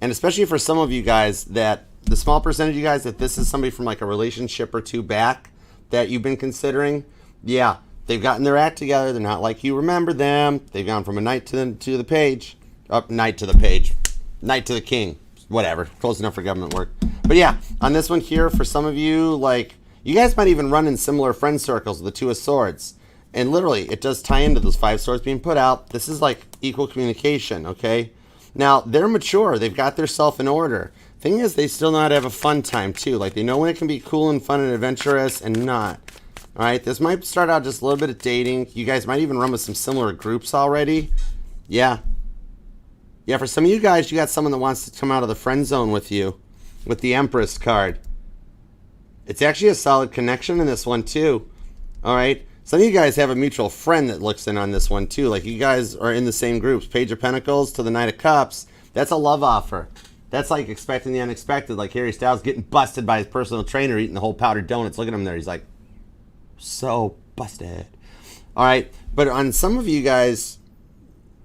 Speaker 1: And especially for some of you guys that, the small percentage of you guys that this is somebody from like a relationship or two back that you've been considering, yeah, they've gotten their act together. They're not like you remember them. They've gone from a knight to the page. Knight to the page. Knight to the king. Whatever. Close enough for government work. But yeah, on this one here, for some of you, like, you guys might even run in similar friend circles with the 2 of Swords. And literally, it does tie into those 5 swords being put out. This is like equal communication, okay? Now, they're mature. They've got their self in order. Thing is, they still know how to have a fun time, too. Like, they know when it can be cool and fun and adventurous and not. All right? This might start out just a little bit of dating. You guys might even run with some similar groups already. Yeah. Yeah, for some of you guys, you got someone that wants to come out of the friend zone with you with the Empress card. It's actually a solid connection in this one, too. All right? Some of you guys have a mutual friend that looks in on this one, too. Like, you guys are in the same groups. Page of Pentacles to the Knight of Cups. That's a love offer. That's like expecting the unexpected. Like Harry Styles getting busted by his personal trainer eating the whole powdered donuts. Look at him there. He's like, so busted. All right. But on some of you guys,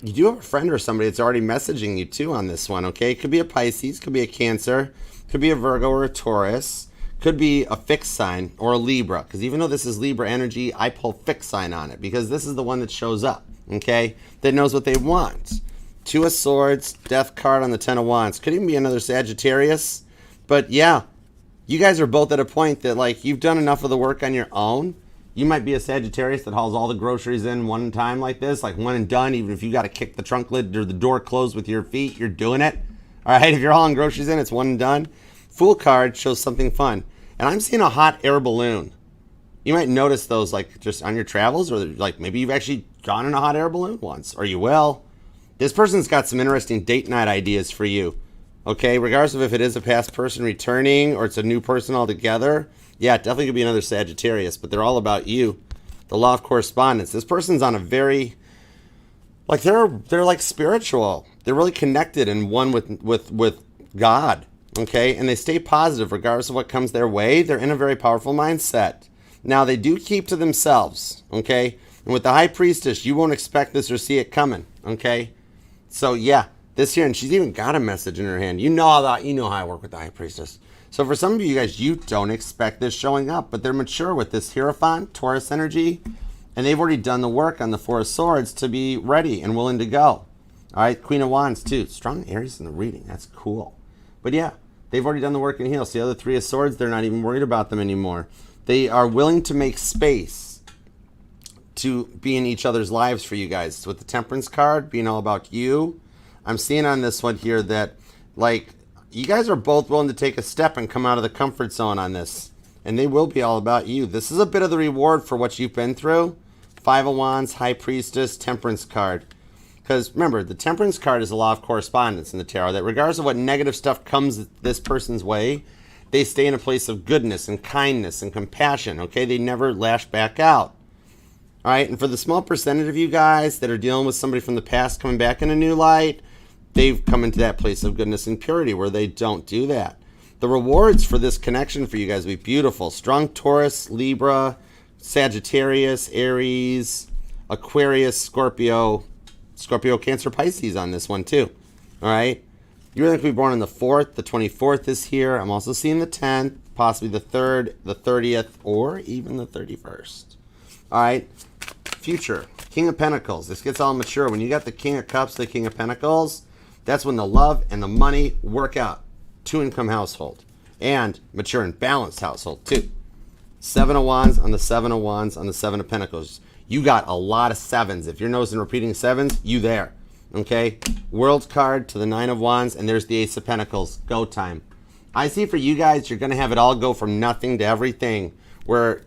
Speaker 1: you do have a friend or somebody that's already messaging you, too, on this one, okay? It could be a Pisces. Could be a Cancer. Could be a Virgo or a Taurus. Could be a fixed sign or a Libra, because even though this is Libra energy, I pull fixed sign on it because this is the one that shows up, okay, that knows what they want. 2 of Swords, Death card on the 10 of Wands. Could even be another Sagittarius, but yeah, you guys are both at a point that, like, you've done enough of the work on your own. You might be a Sagittarius that hauls all the groceries in one time like this, like one and done. Even if you got to kick the trunk lid or the door closed with your feet, you're doing it. All right, if you're hauling groceries in, it's one and done. Fool card shows something fun. And I'm seeing a hot air balloon. You might notice those, like, just on your travels, or like maybe you've actually gone in a hot air balloon once, or you will. This person's got some interesting date night ideas for you. Okay, regardless of if it is a past person returning or it's a new person altogether. Yeah, it definitely could be another Sagittarius, but they're all about you. The law of correspondence. This person's on a very, like, they're like spiritual. They're really connected and one with God. Okay, and they stay positive regardless of what comes their way. They're in a very powerful mindset. Now, they do keep to themselves, okay? And with the High Priestess, you won't expect this or see it coming, okay? So, yeah, this here, and she's even got a message in her hand. You know how I work with the High Priestess. So for some of you guys, you don't expect this showing up, but they're mature with this Hierophant, Taurus energy, and they've already done the work on the 4 of Swords to be ready and willing to go. All right, Queen of Wands, too. Strong Aries in the reading. That's cool. But, yeah. They've already done the work in heal. So the other 3 of Swords, they're not even worried about them anymore. They are willing to make space to be in each other's lives for you guys. With the Temperance card being all about you, I'm seeing on this one here that, like, you guys are both willing to take a step and come out of the comfort zone on this. And they will be all about you. This is a bit of the reward for what you've been through. 5 of Wands, High Priestess, Temperance card. Because remember, the Temperance card is a law of correspondence in the tarot, that regardless of what negative stuff comes this person's way, they stay in a place of goodness and kindness and compassion, okay? They never lash back out. All right, and for the small percentage of you guys that are dealing with somebody from the past coming back in a new light, they've come into that place of goodness and purity where they don't do that. The rewards for this connection for you guys will be beautiful. Strong Taurus, Libra, Sagittarius, Aries, Aquarius, Scorpio, Cancer, Pisces on this one too. All right. You're going to be born on the 4th. The 24th is here. I'm also seeing the 10th, possibly the 3rd, the 30th, or even the 31st. All right. Future. King of Pentacles. This gets all mature. When you got the King of Cups, the King of Pentacles, that's when the love and the money work out. 2-income household. And mature and balanced household too. 7 of Wands on the 7 of Wands on the 7 of Pentacles. You got a lot of 7s. If you're noticing repeating 7s, you there. Okay? World card to the 9 of Wands, and there's the Ace of Pentacles. Go time. I see for you guys, you're going to have it all go from nothing to everything, where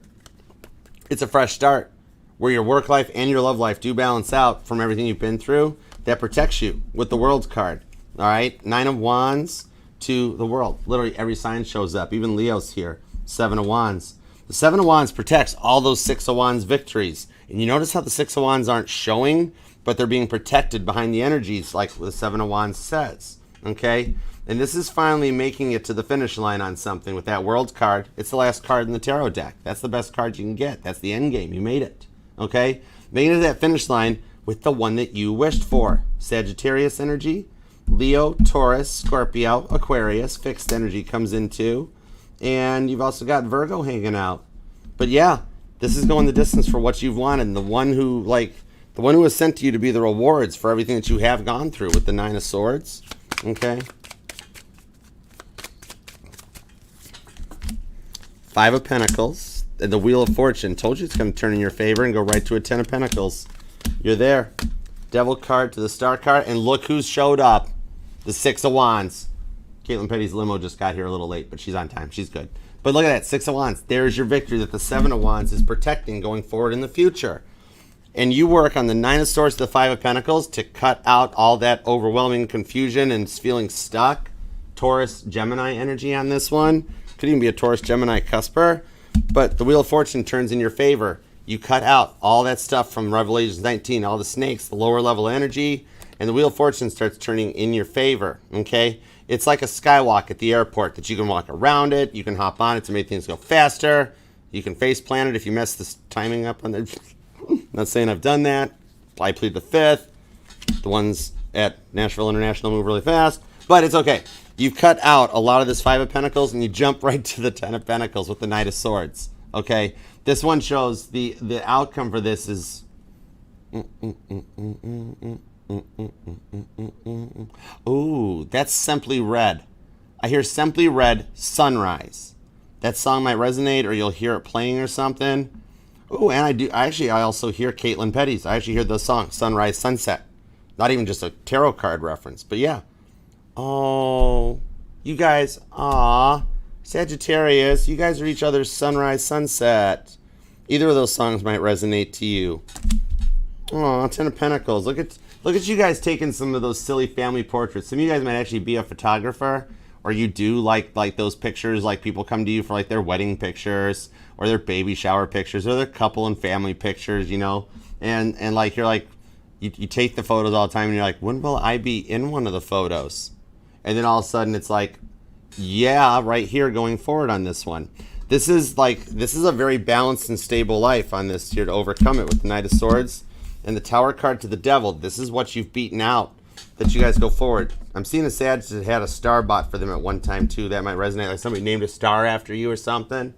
Speaker 1: it's a fresh start, where your work life and your love life do balance out from everything you've been through. That protects you with the World card. All right? 9 of Wands to the World. Literally every sign shows up. Even Leo's here. 7 of Wands. The 7 of Wands protects all those 6 of Wands victories. And you notice how the 6 of Wands aren't showing, but they're being protected behind the energies, like the 7 of Wands says. Okay? And this is finally making it to the finish line on something with that World card. It's the last card in the tarot deck. That's the best card you can get. That's the end game. You made it. Okay? Making it to that finish line with the one that you wished for. Sagittarius energy, Leo, Taurus, Scorpio, Aquarius, fixed energy comes in too. And you've also got Virgo hanging out. But yeah, this is going the distance for what you've wanted. And the one who was sent to you to be the rewards for everything that you have gone through with the 9 of Swords. Okay. 5 of Pentacles. And the Wheel of Fortune. Told you it's going to turn in your favor and go right to a 10 of Pentacles. You're there. Devil card to the Star card. And look who's showed up. The 6 of Wands. Caitlin Petty's limo just got here a little late, but she's on time. She's good. But look at that, 6 of Wands. There's your victory that the 7 of Wands is protecting going forward in the future. And you work on the 9 of Swords to the 5 of Pentacles to cut out all that overwhelming confusion and feeling stuck. Taurus, Gemini energy on this one. Could even be a Taurus, Gemini cusper. But the Wheel of Fortune turns in your favor. You cut out all that stuff from Revelation 19, all the snakes, the lower level energy, and the Wheel of Fortune starts turning in your favor, okay? It's like a skywalk at the airport that you can walk around it, you can hop on it to make things go faster, you can face plant it if you mess this timing up on the... Not saying I've done that. I plead the 5th. The ones at Nashville International move really fast, but it's okay. You've cut out a lot of this 5 of Pentacles and you jump right to the 10 of Pentacles with the Knight of Swords, okay? This one shows the outcome for this is... Ooh, that's Simply Red. I hear Simply Red, Sunrise. That song might resonate, or you'll hear it playing or something. Ooh, and I also hear Caitlin Petty's. I actually hear the song, Sunrise, Sunset. Not even just a tarot card reference, but yeah. Oh, you guys, Sagittarius, you guys are each other's sunrise, sunset. Either of those songs might resonate to you. Oh, 10 of Pentacles. Look at you guys taking some of those silly family portraits. Some of you guys might actually be a photographer, or you do like those pictures, like people come to you for like their wedding pictures or their baby shower pictures or their couple and family pictures, you know. And like you're like you take the photos all the time and you're like, when will I be in one of the photos? And then all of a sudden it's like, yeah, right here going forward on this one. This is a very balanced and stable life on this here to overcome it with the Knight of Swords and the Tower card to the Devil. This is what you've beaten out, that you guys go forward. I'm seeing a Sag that had a star bought for them at one time too. That might resonate, like somebody named a star after you or something.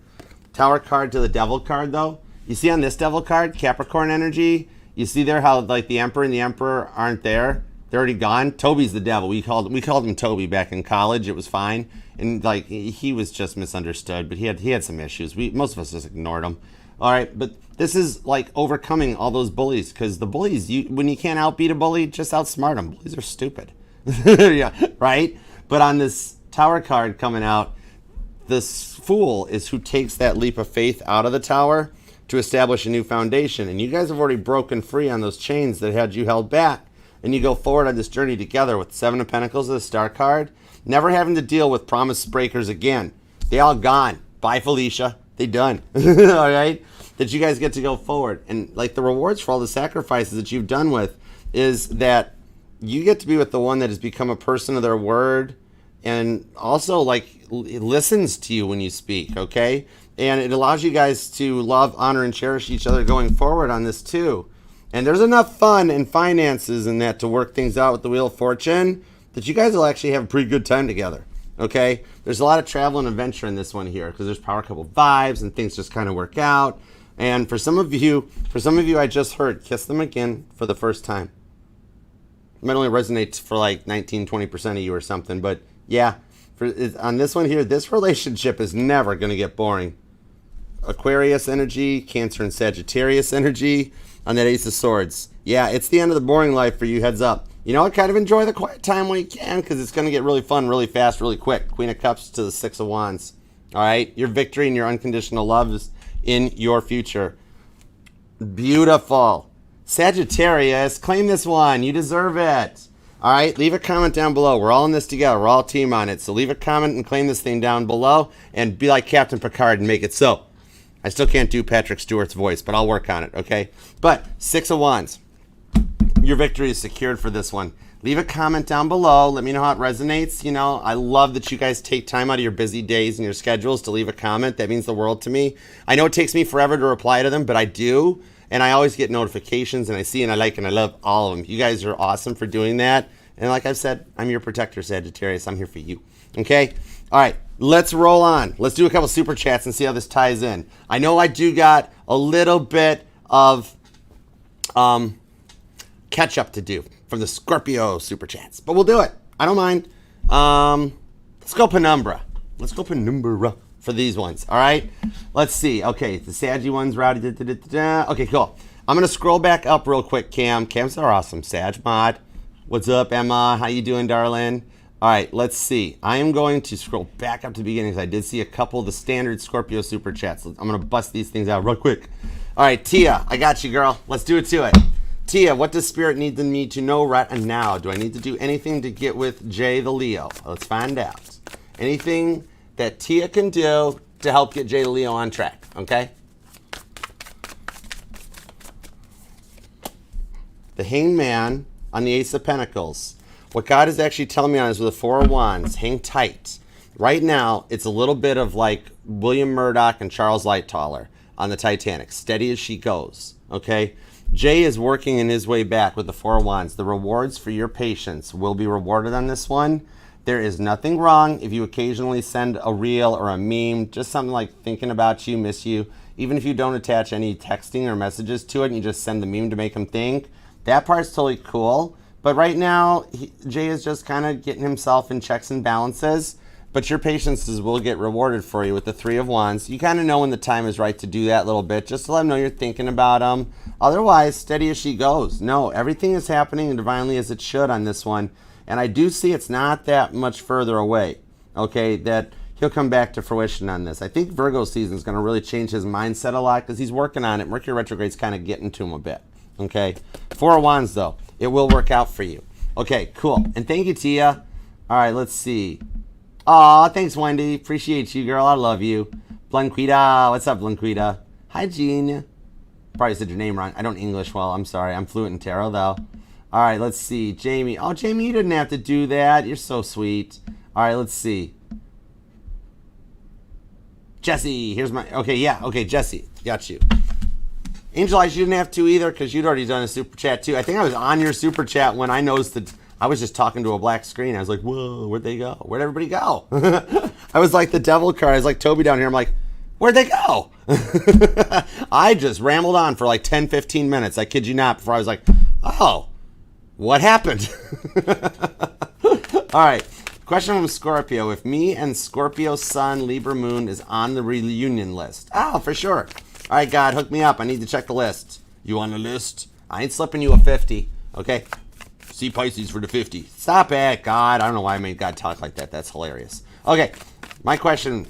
Speaker 1: Tower card to the Devil card though. You see on this Devil card, Capricorn energy. You see there how like the Emperor and the Emperor aren't there. They're already gone. Toby's the devil. We called him Toby back in college. It was fine, and like he was just misunderstood. But he had some issues. Most of us just ignored him. All right, but this is like overcoming all those bullies, because the bullies, when you can't outbeat a bully, just outsmart them. Bullies are stupid. Yeah, right. But on this Tower card coming out, this Fool is who takes that leap of faith out of the Tower to establish a new foundation. And you guys have already broken free on those chains that had you held back. And you go forward on this journey together with 7 of Pentacles of the Star card, never having to deal with promise breakers again. They all gone. Bye, Felicia. They done. All right? That you guys get to go forward. And like the rewards for all the sacrifices that you've done with is that you get to be with the one that has become a person of their word and also like listens to you when you speak, okay? And it allows you guys to love, honor, and cherish each other going forward on this too. And there's enough fun and finances in that to work things out with the Wheel of Fortune that you guys will actually have a pretty good time together, okay? There's a lot of travel and adventure in this one here because there's power couple vibes and things just kind of work out. And for some of you, I just heard kiss them again for the first time. It might only resonate for like 19-20% of you or something, but yeah, on this one here, this relationship is never going to get boring. Aquarius energy, Cancer and Sagittarius energy on that Ace of Swords. Yeah, it's the end of the boring life for you, heads up. You know what, kind of enjoy the quiet time when you can because it's going to get really fun, really fast, really quick. Queen of Cups to the Six of Wands. All right, your victory and your unconditional love is in your future. Beautiful. Sagittarius, claim this one. You deserve it. All right, leave a comment down below. We're all in this together. We're all a team on it. So leave a comment and claim this thing down below and be like Captain Picard and make it so. I still can't do Patrick Stewart's voice, but I'll work on it, okay? But Six of Wands. Your victory is secured for this one. Leave a comment down below. Let me know how it resonates. You know, I love that you guys take time out of your busy days and your schedules to leave a comment. That means the world to me. I know it takes me forever to reply to them, but I do. And I always get notifications, and I see and I like and I love all of them. You guys are awesome for doing that. And like I've said, I'm your protector, Sagittarius. I'm here for you. Okay? All right. Let's roll on. Let's do a couple super chats and see how this ties in. I know I do got a little bit of catch up to do from the Scorpio super chats, but we'll do it. I don't mind. Let's go penumbra. Let's go penumbra for these ones. All right. Let's see. Okay, the Saggy ones routed. Okay, cool. I'm gonna scroll back up real quick. Cams are awesome. Sag Mod, what's up, Emma? How you doing, darling? All right, let's see. I am going to scroll back up to the beginning because I did see a couple of the standard Scorpio super chats. I'm going to bust these things out real quick. All right, Tia, I got you, girl. Let's do it to it. Tia, what does Spirit need me to know right now? Do I need to do anything to get with Jay the Leo? Let's find out. Anything that Tia can do to help get Jay the Leo on track, okay? The Hanged Man on the Ace of Pentacles. What God is actually telling me on is with the Four of Wands, hang tight. Right now, it's a little bit of like William Murdoch and Charles Lightoller on the Titanic. Steady as she goes, okay? Jay is working in his way back with the Four of Wands. The rewards for your patience will be rewarded on this one. There is nothing wrong if you occasionally send a reel or a meme, just something like thinking about you, miss you. Even if you don't attach any texting or messages to it and you just send the meme to make him think, that part's totally cool. But right now, Jay is just kind of getting himself in checks and balances. But your patiences will get rewarded for you with the Three of Wands. You kind of know when the time is right to do that little bit, just to let him know you're thinking about him. Otherwise, steady as she goes. No, everything is happening divinely as it should on this one. And I do see it's not that much further away, okay, that he'll come back to fruition on this. I think Virgo season is going to really change his mindset a lot because he's working on it. Mercury retrograde's kind of getting to him a bit, okay? Four of Wands, though. It will work out for you. Okay, cool. And thank you, Tia. All right, let's see. Aw, thanks, Wendy. Appreciate you, girl. I love you. Blanquita. What's up, Blanquita? Hi, Jean. Probably said your name wrong. I don't English well. I'm sorry. I'm fluent in tarot, though. All right, let's see. Jamie. Oh, Jamie, you didn't have to do that. You're so sweet. All right, let's see. Jesse. Here's my... Okay, yeah. Okay, Jesse. Got you. Angel Eyes, you didn't have to either because you'd already done a super chat too. I think I was on your super chat when I noticed that I was just talking to a black screen. I was like, whoa, where'd they go? Where'd everybody go? I was like the devil card. I was like Toby down here. I'm like, where'd they go? I just rambled on for like 10, 15 minutes. I kid you not, before I was like, oh, what happened? All right. Question from Scorpio. If me and Scorpio Sun, Libra Moon is on the reunion list. Oh, for sure. All right, God, hook me up. I need to check the list. You on the list? I ain't slipping you a 50, okay? See Pisces for the 50. Stop it, God. I don't know why I made God talk like that. That's hilarious. Okay, my question.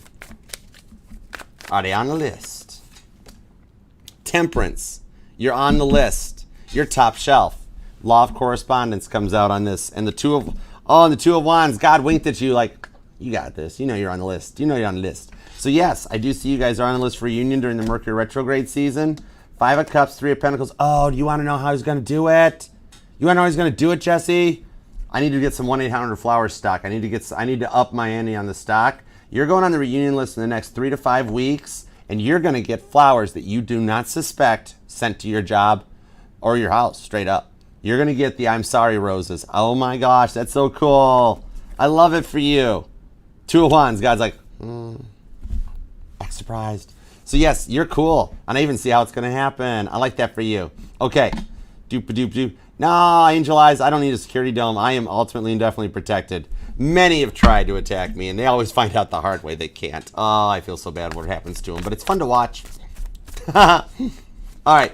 Speaker 1: Are they on the list? Temperance. You're on the list. You're top shelf. Law of correspondence comes out on this. And the Two of Wands, God winked at you like, you got this. You know you're on the list. You know you're on the list. So yes, I do see you guys are on the list for reunion during the Mercury retrograde season. Five of Cups, Three of Pentacles. Oh, do you want to know how he's going to do it? You wanna know how he's gonna do it, Jesse? I need to get some 1-800-FLOWERS stock. I need to up my ante on the stock. You're going on the reunion list in the next 3 to 5 weeks, and you're gonna get flowers that you do not suspect sent to your job or your house, straight up. You're gonna get the I'm sorry roses. Oh my gosh, that's so cool. I love it for you. 2 of Wands. God's like, act surprised. So yes, you're cool. And I even see how it's gonna happen. I like that for you. Okay. Doop-a-doop-doop. No, Angel Eyes, I don't need a security dome. I am ultimately and definitely protected. Many have tried to attack me, and they always find out the hard way they can't. Oh, I feel so bad what happens to them, but it's fun to watch. All right.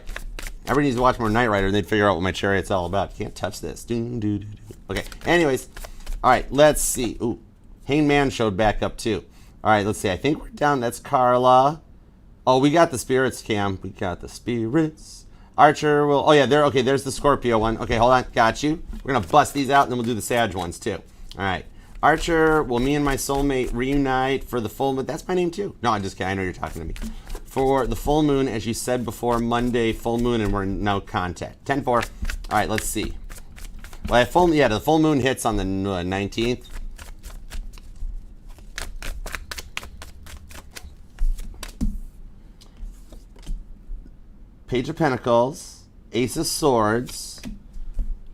Speaker 1: Everybody needs to watch more Knight Rider, and they'd figure out what my chariot's all about. You can't touch this. Okay, anyways. All right, let's see. Ooh, Hangman showed back up, too. All right, let's see. I think we're down. That's Carla. Oh, we got the spirits, Cam. We got the spirits. Archer will, oh yeah, there. Okay, there's the Scorpio one. Okay, hold on, got you. We're gonna bust these out, and then we'll do the Sag ones too. All right, Archer, will me and my soulmate reunite for the full moon? That's my name too. No, I'm just kidding. I know you're talking to me. For the full moon, as you said before, Monday full moon, and we're in no contact. 10-4. All right, let's see. Well, the full moon hits on the 19th. Page of Pentacles, Ace of Swords,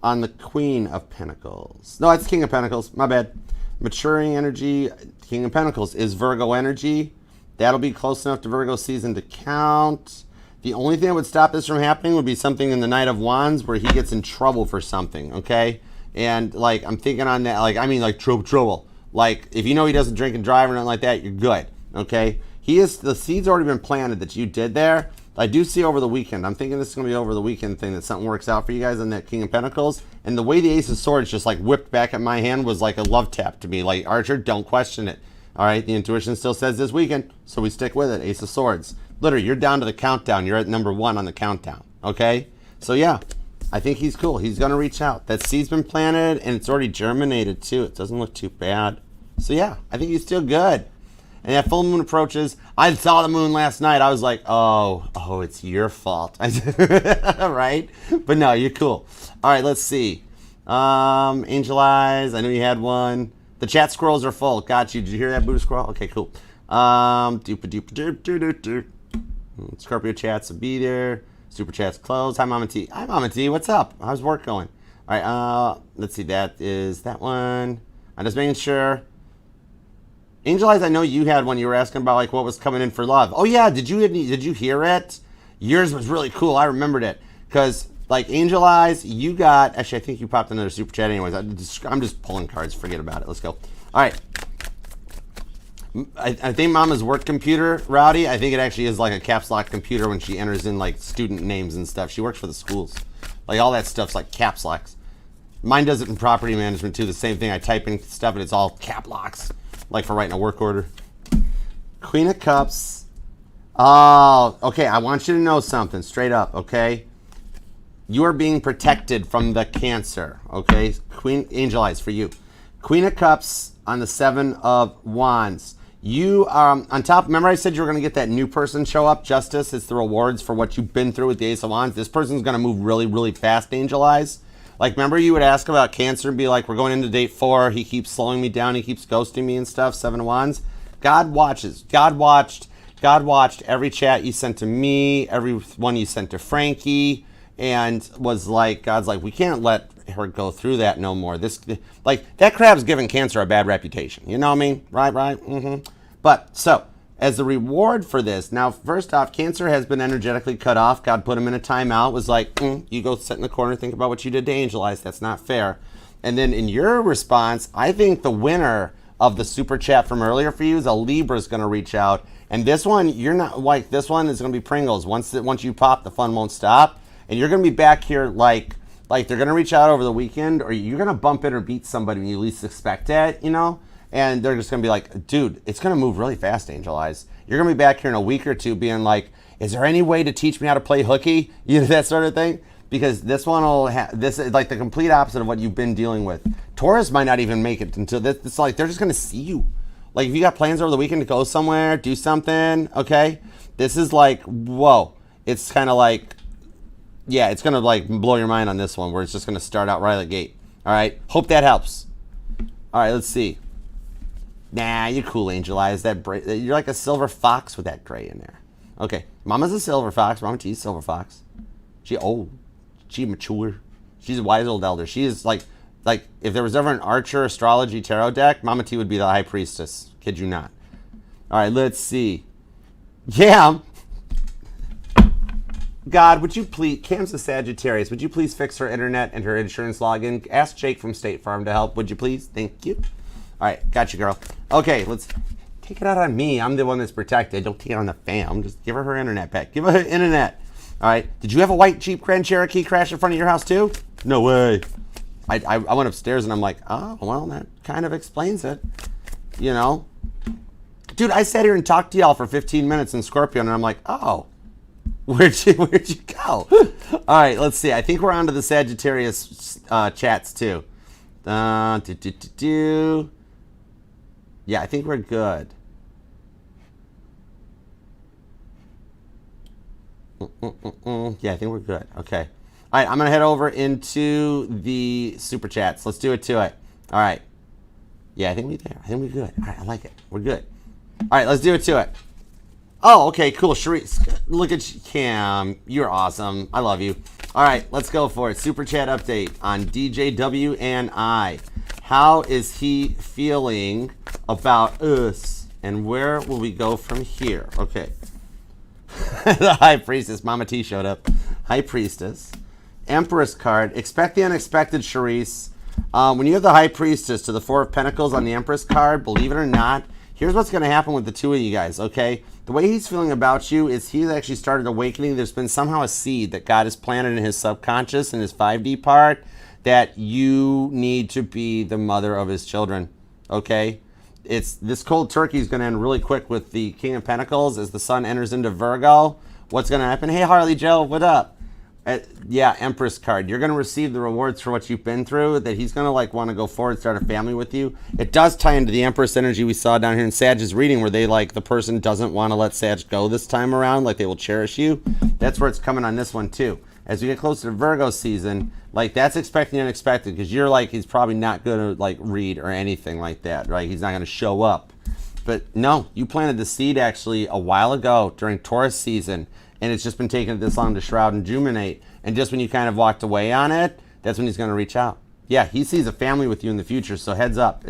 Speaker 1: on the Queen of Pentacles. No, it's King of Pentacles. My bad. Maturing energy, King of Pentacles is Virgo energy. That'll be close enough to Virgo season to count. The only thing that would stop this from happening would be something in the Knight of Wands where he gets in trouble for something, okay? And, like, I'm thinking on that, like, I mean, like, trouble. Like, if you know he doesn't drink and drive or nothing like that, you're good, okay? The seed's already been planted that you did there. I do see over the weekend. I'm thinking this is going to be over the weekend thing, that something works out for you guys on that King of Pentacles. And the way the Ace of Swords just like whipped back at my hand was like a love tap to me. Like, Archer, don't question it. All right, the intuition still says this weekend, so we stick with it. Ace of Swords. Literally, you're down to the countdown. You're at number 1 on the countdown. Okay? So yeah, I think he's cool. He's going to reach out. That seed's been planted, and it's already germinated too. It doesn't look too bad. So yeah, I think he's still good. And that full moon approaches. I saw the moon last night. I was like, oh, it's your fault. Right? But no, you're cool. All right, let's see. Angel Eyes. I knew you had one. The chat scrolls are full. Got you. Did you hear that, Buddha scroll? Okay, cool. Scorpio chats will be there. Super chats closed. Hi, Mama T. Hi, Mama T. What's up? How's work going? All right, let's see. That is that one. I'm just making sure. Angel Eyes, I know you had one. You were asking about like what was coming in for love. Oh yeah, did you hear it? Yours was really cool. I remembered it because like Angel Eyes, you got. Actually, I think you popped another super chat. Anyways, I'm just pulling cards. Forget about it. Let's go. All right. I think Mama's work computer, Rowdy. I think it actually is like a caps lock computer when she enters in like student names and stuff. She works for the schools. Like all that stuff's like caps locks. Mine does it in property management too. The same thing. I type in stuff and it's all cap locks. Like for writing a work order. Queen of Cups. Oh, okay. I want you to know something straight up, okay? You are being protected from the Cancer, okay? Angel Eyes for you. Queen of Cups on the 7 of Wands. You are on top. Remember I said you were going to get that new person show up? Justice. It's the rewards for what you've been through with the Ace of Wands. This person's going to move really, really fast, Angel Eyes. Like, remember you would ask about Cancer and be like, we're going into date 4. He keeps slowing me down. He keeps ghosting me and stuff. 7 of Wands. God watches. God watched every chat you sent to me, every one you sent to Frankie, and was like, God's like, we can't let her go through that no more. Like, that crab's giving Cancer a bad reputation. You know what I mean? Right? Mm-hmm. But, so, as a reward for this, now, first off, Cancer has been energetically cut off. God put him in a timeout, was like, you go sit in the corner, think about what you did to Angel Eyes. That's not fair. And then in your response, I think the winner of the super chat from earlier for you is a Libra's going to reach out. And this one, you're not, like, this one is going to be Pringles. Once you pop, the fun won't stop. And you're going to be back here like they're going to reach out over the weekend, or you're going to bump it or beat somebody when you least expect it, you know? And they're just going to be like, dude, it's going to move really fast, Angel Eyes. You're going to be back here in a week or two being like, is there any way to teach me how to play hooky? You know, that sort of thing. Because this one will this is like the complete opposite of what you've been dealing with. Taurus might not even make it until this. It's like they're just going to see you. Like if you got plans over the weekend to go somewhere, do something, okay? This is like, whoa. It's kind of like, Yeah, it's going to like blow your mind on this one where it's just going to start out right out the gate. All right. Hope that helps. All right, let's see. Nah, you're cool, Angel Eyes. You're like a silver fox with that gray in there. Okay. Mama's a silver fox. Mama T's silver fox. She old. She mature. She's a wise old elder. She is like if there was ever an Archer Astrology Tarot deck, Mama T would be the High Priestess. Kid you not. All right, let's see. Yeah. God, would you please, Cam's a Sagittarius, would you please fix her internet and her insurance login? Ask Jake from State Farm to help, would you please? Thank you. All right, got you, girl. Okay, let's take it out on me. I'm the one that's protected. Don't take it on the fam. Just give her internet back. Give her her internet. All right. Did you have a white Jeep Grand Cherokee crash in front of your house too? No way. I went upstairs and I'm like, oh, well, that kind of explains it. You know? Dude, I sat here and talked to y'all for 15 minutes in Scorpio and I'm like, oh. Where'd you go? All right, let's see. I think we're on to the Sagittarius chats too. Yeah, I think we're good. Yeah, I think we're good. Okay. All right, I'm going to head over into the super chats. Let's do it to it. All right. Yeah, I think we're there. I think we're good. All right, I like it. We're good. All right, let's do it to it. Oh, okay, cool. Sharice, look at you, Cam. You're awesome. I love you. All right, let's go for it. Super chat update on DJW and I. How is he feeling about us? And where will we go from here? Okay. The High Priestess. Mama T showed up. High Priestess. Empress card. Expect the unexpected, Sharice. When you have the High Priestess to the Four of Pentacles on the Empress card, believe it or not, here's what's going to happen with the two of you guys, okay? The way he's feeling about you is he's actually started awakening. There's been somehow a seed that God has planted in his subconscious, in his 5D part, that you need to be the mother of his children, okay? This cold turkey is going to end really quick with the King of Pentacles as the sun enters into Virgo. What's going to happen? Hey, Harley Joe, what up? Yeah, Empress card. You're going to receive the rewards for what you've been through, that he's going to like want to go forward, start a family with you. It does tie into the Empress energy we saw down here in Sag's reading, where they like the person doesn't want to let Sag go this time around, like they will cherish you. That's where it's coming on this one too. As we get closer to Virgo season, like that's expecting the unexpected, because you're like, he's probably not going to like read or anything like that, right? He's not going to show up. But no, you planted the seed actually a while ago during Taurus season, and it's just been taking this long to shroud and juminate. And just when you kind of walked away on it, that's when he's going to reach out. Yeah, he sees a family with you in the future, so heads up.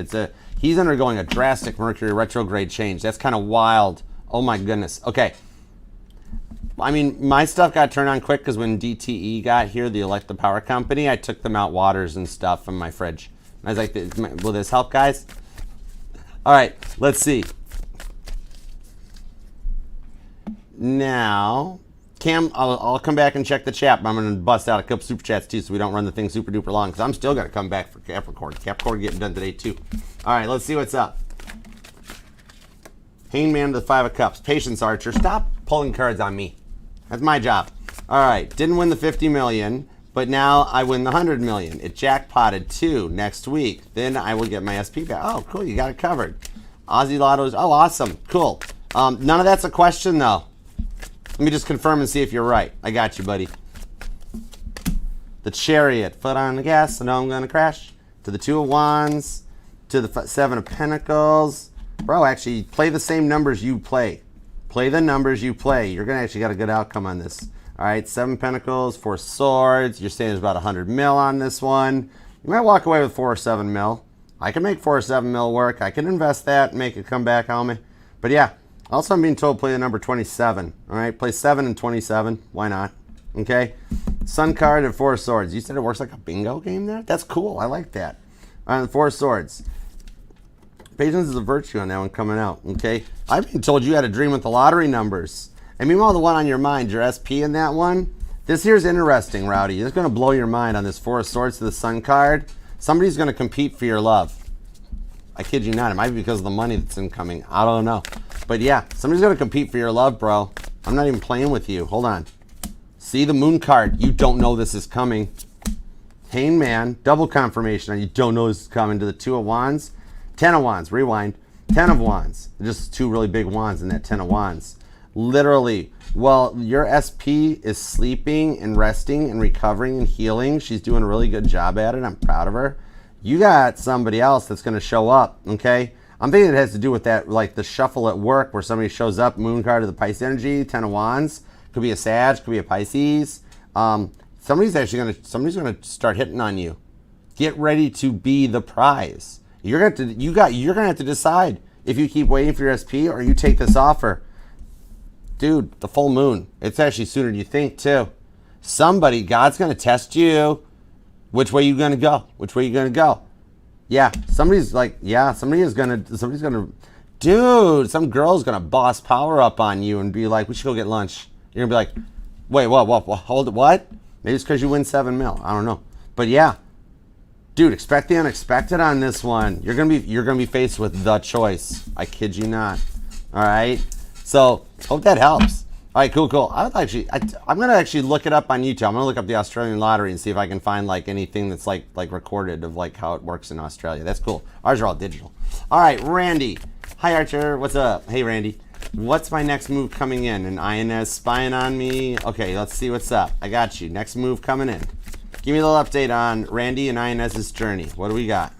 Speaker 1: He's undergoing a drastic Mercury retrograde change. That's kind of wild. Oh my goodness. Okay. I mean, my stuff got turned on quick because when DTE got here, the power company, I took them out waters and stuff from my fridge. I was like, will this help, guys? All right, let's see. Now, Cam, I'll come back and check the chat, but I'm going to bust out a couple super chats too so we don't run the thing super duper long, because I'm still going to come back for Capricorn. Capricorn getting done today too. All right, let's see what's up. Hangman to the Five of Cups. Patience, Archer. Stop pulling cards on me. That's my job. All right, didn't win the 50 million, but now I win the 100 million. It jackpotted too next week. Then I will get my SP back. Oh, cool, you got it covered. Aussie Lottos. Oh, awesome. Cool. None of that's a question though. Let me just confirm and see if you're right. I got you, buddy. The Chariot. Foot on the gas. I know I'm going to crash. To the Two of Wands. To the Seven of Pentacles. Bro, actually, play the same numbers you play. Play the numbers you play. You're going to actually get a good outcome on this. All right, Seven Pentacles, Four Swords. You're saying there's about 100 mil on this one. You might walk away with 4 or 7 mil. I can make 4 or 7 mil work. I can invest that and make it come back on me. But yeah. Also, I'm being told play the number 27. All right, play 7 and 27. Why not? Okay. Sun card and Four Swords. You said it works like a bingo game there? That's cool. I like that. All right, Four Swords. Patience is a virtue on that one coming out. Okay. I've been told you had a dream with the lottery numbers. And meanwhile, the one on your mind, your SP in that one, this here's interesting, Rowdy. It's going to blow your mind on this Four Swords to the Sun card. Somebody's going to compete for your love. I kid you not. It might be because of the money that's incoming. I don't know. But yeah, somebody's going to compete for your love, bro. I'm not even playing with you. Hold on. See the Moon card. You don't know this is coming. Hangman. Double confirmation. You don't know this is coming. To the Two of Wands. 10 of Wands. Rewind. 10 of Wands. Just 2 really big wands in that 10 of Wands. Literally. Well, your SP is sleeping and resting and recovering and healing. She's doing a really good job at it. I'm proud of her. You got somebody else that's going to show up, okay? I'm thinking it has to do with that, like the shuffle at work where somebody shows up, moon card of the Pisces energy, 10 of Wands. Could be a Sag, could be a Pisces. Somebody's gonna start hitting on you. Get ready to be the prize. You're gonna have to decide if you keep waiting for your SP or you take this offer. Dude, the full moon. It's actually sooner than you think too. God's gonna test you. Which way you gonna go? Which way you gonna go? Yeah, somebody's gonna, dude, some girl's gonna boss power up on you and be like, we should go get lunch. You're gonna be like, wait, what, hold it, what? Maybe it's because you win 7 mil. I don't know. But yeah, dude, expect the unexpected on this one. You're gonna be faced with the choice. I kid you not. All right. So hope that helps. All right, cool. I'm gonna actually look it up on YouTube. I'm gonna look up the Australian lottery and see if I can find like anything that's like recorded of like how it works in Australia. That's cool. Ours are all digital. All right, Randy. Hi, Archer. What's up? Hey, Randy. What's my next move coming in? An INS spying on me? Okay, let's see what's up. I got you. Next move coming in. Give me a little update on Randy and INS's journey. What do we got?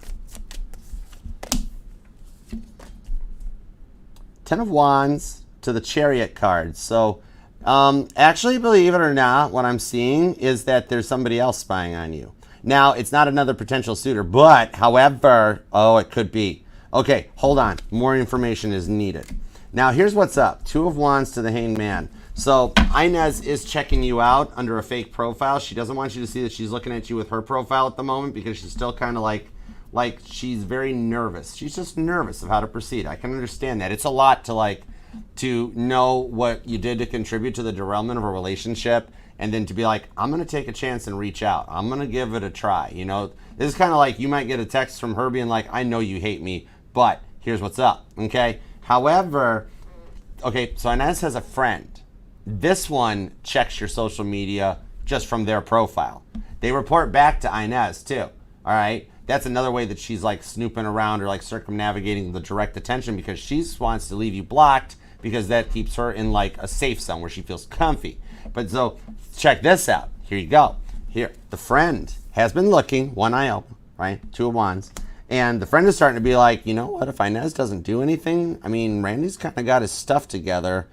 Speaker 1: 10 of Wands to the Chariot card. So, actually, believe it or not, what I'm seeing is that there's somebody else spying on you. Now, it's not another potential suitor, but, however, it could be. Okay, hold on. More information is needed. Now, here's what's up. 2 of Wands to the Hanged Man. So, Inez is checking you out under a fake profile. She doesn't want you to see that she's looking at you with her profile at the moment because she's still kind of like she's very nervous. She's just nervous of how to proceed. I can understand that. It's a lot to know what you did to contribute to the derailment of a relationship and then to be like, I'm going to take a chance and reach out. I'm going to give it a try. You know, this is kind of like you might get a text from her being like, I know you hate me, but here's what's up, okay? However, okay, so Inez has a friend. This one checks your social media just from their profile. They report back to Inez too, all right? That's another way that she's like snooping around or like circumnavigating the direct attention because she wants to leave you blocked because that keeps her in like a safe zone where she feels comfy. But so check this out. Here you go. Here, the friend has been looking, one eye open, right? 2 of Wands. And the friend is starting to be like, you know what, if Inez doesn't do anything, I mean, Randy's kind of got his stuff together.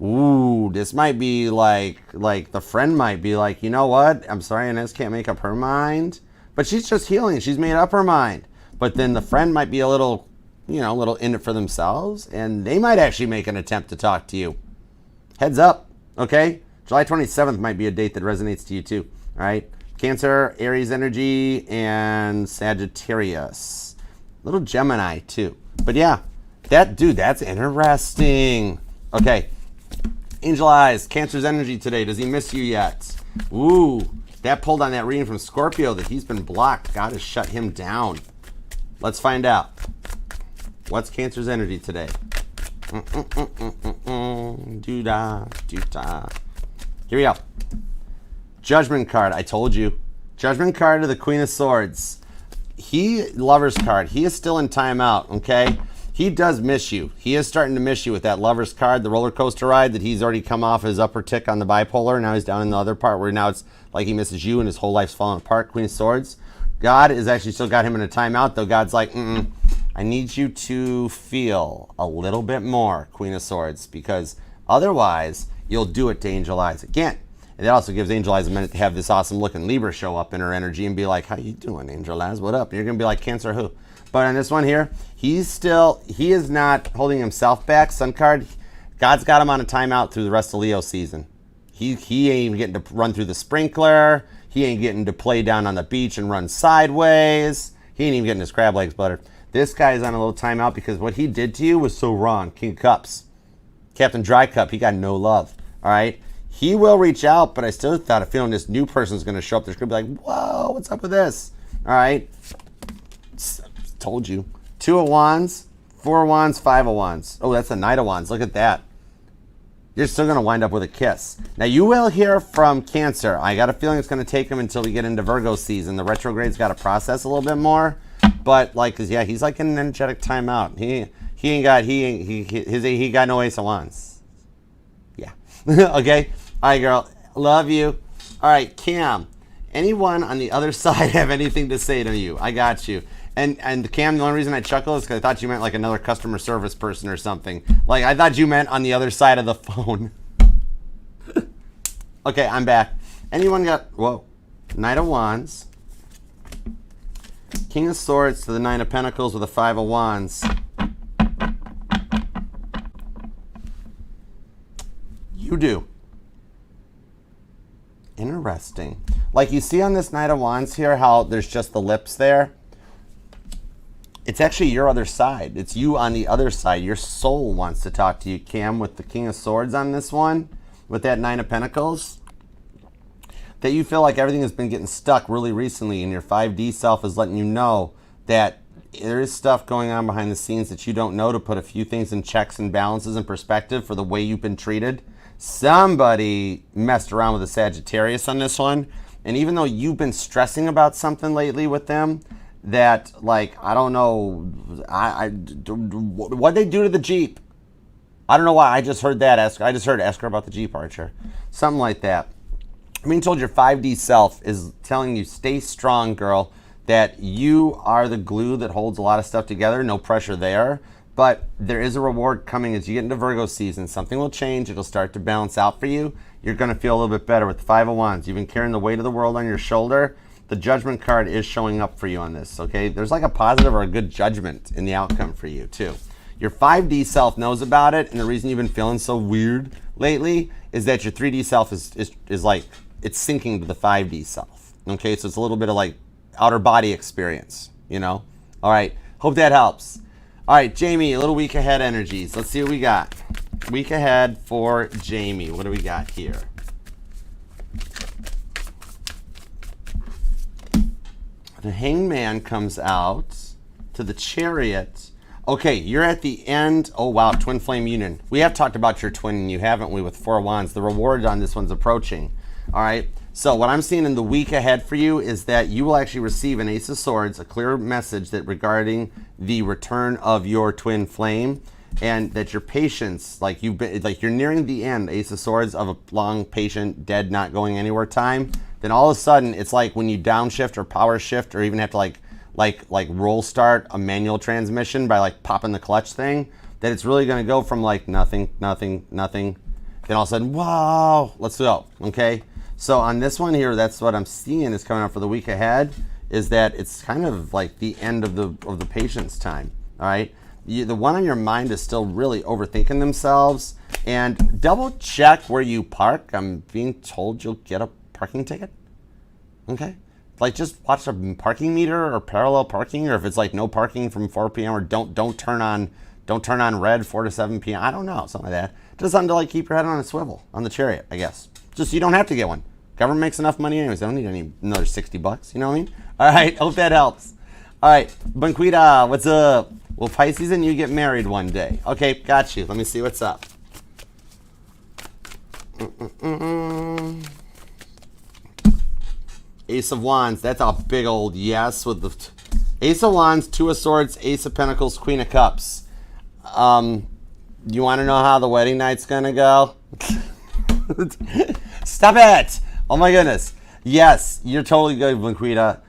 Speaker 1: Ooh, this might be like the friend might be like, you know what, I'm sorry, Inez can't make up her mind. But she's just healing. She's made up her mind. But then the friend might be a little in it for themselves. And they might actually make an attempt to talk to you. Heads up, okay? July 27th might be a date that resonates to you too, all right? Cancer, Aries energy, and Sagittarius. Little Gemini too. But yeah, that's interesting. Okay, Angel Eyes, Cancer's energy today. Does he miss you yet? Ooh, that pulled on that reading from Scorpio that he's been blocked. God has shut him down. Let's find out. What's Cancer's energy today? Doo-da, doo-da. Here we go. Judgment card. I told you. Judgment card to the Queen of Swords. Lover's card. He is still in timeout, okay? He does miss you. He is starting to miss you with that Lover's card, the roller coaster ride that he's already come off his upper tick on the bipolar. Now he's down in the other part where now it's like he misses you and his whole life's falling apart. Queen of Swords. God has actually still got him in a timeout, though. God's like, I need you to feel a little bit more, Queen of Swords, because otherwise you'll do it to Angel Eyes again. And that also gives Angel Eyes a minute to have this awesome looking Libra show up in her energy and be like, how you doing, Angel Eyes? What up? And you're going to be like, Cancer who? But on this one here, he is not holding himself back. Sun card, God's got him on a timeout through the rest of Leo season. He ain't even getting to run through the sprinkler. He ain't getting to play down on the beach and run sideways. He ain't even getting his crab legs buttered. This guy is on a little timeout because what he did to you was so wrong. King of Cups. Captain Dry Cup, he got no love. All right? He will reach out, but I still thought a feeling this new person's going to show up. They're going to be like, whoa, what's up with this? All right? Told you. 2 of Wands, 4 of Wands, 5 of Wands. Oh, that's the Knight of Wands. Look at that. You're still going to wind up with a kiss. Now, you will hear from Cancer. I got a feeling it's going to take him until we get into Virgo season. The retrograde's got to process a little bit more. But, like, cause yeah, he's like in an energetic timeout. He got no Ace of Wands. Okay? All right, girl. Love you. All right, Cam. Anyone on the other side have anything to say to you? I got you. And Cam, the only reason I chuckle is because I thought you meant like another customer service person or something. Like, I thought you meant on the other side of the phone. Okay, I'm back. Anyone got, whoa, Knight of Wands, King of Swords to the Nine of Pentacles with a Five of Wands. You do. Interesting. Like, you see on this Knight of Wands here how there's just the lips there? It's actually your other side. It's you on the other side. Your soul wants to talk to you, Cam, with the King of Swords on this one, with that Nine of Pentacles. That you feel like everything has been getting stuck really recently, and your 5D self is letting you know that there is stuff going on behind the scenes that you don't know, to put a few things in checks and balances and perspective for the way you've been treated. Somebody messed around with a Sagittarius on this one, and even though you've been stressing about something lately with them, that, like, I don't know, what'd they do to the Jeep? I don't know why. I just heard that. Ask her about the Jeep, Archer. Something like that. I'm being told your 5D self is telling you, stay strong, girl, that you are the glue that holds a lot of stuff together. No pressure there. But there is a reward coming as you get into Virgo season. Something will change. It'll start to balance out for you. You're going to feel a little bit better with the Five of Wands. You've been carrying the weight of the world on your shoulder. The Judgment card is showing up for you on this, okay? There's like a positive or a good judgment in the outcome for you, too. Your 5D self knows about it, and the reason you've been feeling so weird lately is that your 3D self is like, it's syncing to the 5D self, okay? So it's a little bit of like outer body experience, you know? All right, hope that helps. All right, Jamie, a little week ahead energies. Let's see what we got. Week ahead for Jamie. What do we got here? The Hangman comes out to the Chariot. Okay, you're at the end. Oh, wow, Twin Flame Union. We have talked about your twin, you haven't we, with Four of Wands. The reward on this one's approaching. All right, so what I'm seeing in the week ahead for you is that you will actually receive an Ace of Swords, a clear message that regarding the return of your twin flame, and that your patience, like you've been, like you're nearing the end, Ace of Swords, of a long, patient, dead, not going anywhere time. Then all of a sudden, it's like when you downshift or power shift, or even have to like roll start a manual transmission by like popping the clutch thing, that it's really going to go from like nothing, nothing, nothing. Then all of a sudden, wow, let's go. Okay. So on this one here, that's what I'm seeing is coming up for the week ahead, is that it's kind of like the end of the patient's time. All right. The one on your mind is still really overthinking themselves, and double check where you park. I'm being told you'll get a parking ticket. Okay. Like, just watch a parking meter or parallel parking, or if it's like no parking from 4 p.m. or don't turn on red 4 to 7 p.m. I don't know, something like that. Just something to like keep your head on a swivel on the Chariot, I guess. Just, you don't have to get one. Government makes enough money anyways. I don't need another $60. You know what I mean? All right. Hope that helps. All right. Banquita, what's up? Will Pisces and you get married one day? Okay, got you. Let me see what's up. Ace of Wands. That's a big old yes with the Ace of Wands, Two of Swords, Ace of Pentacles, Queen of Cups. You want to know how the wedding night's gonna go? Stop it! Oh my goodness. Yes, you're totally good, Banquita.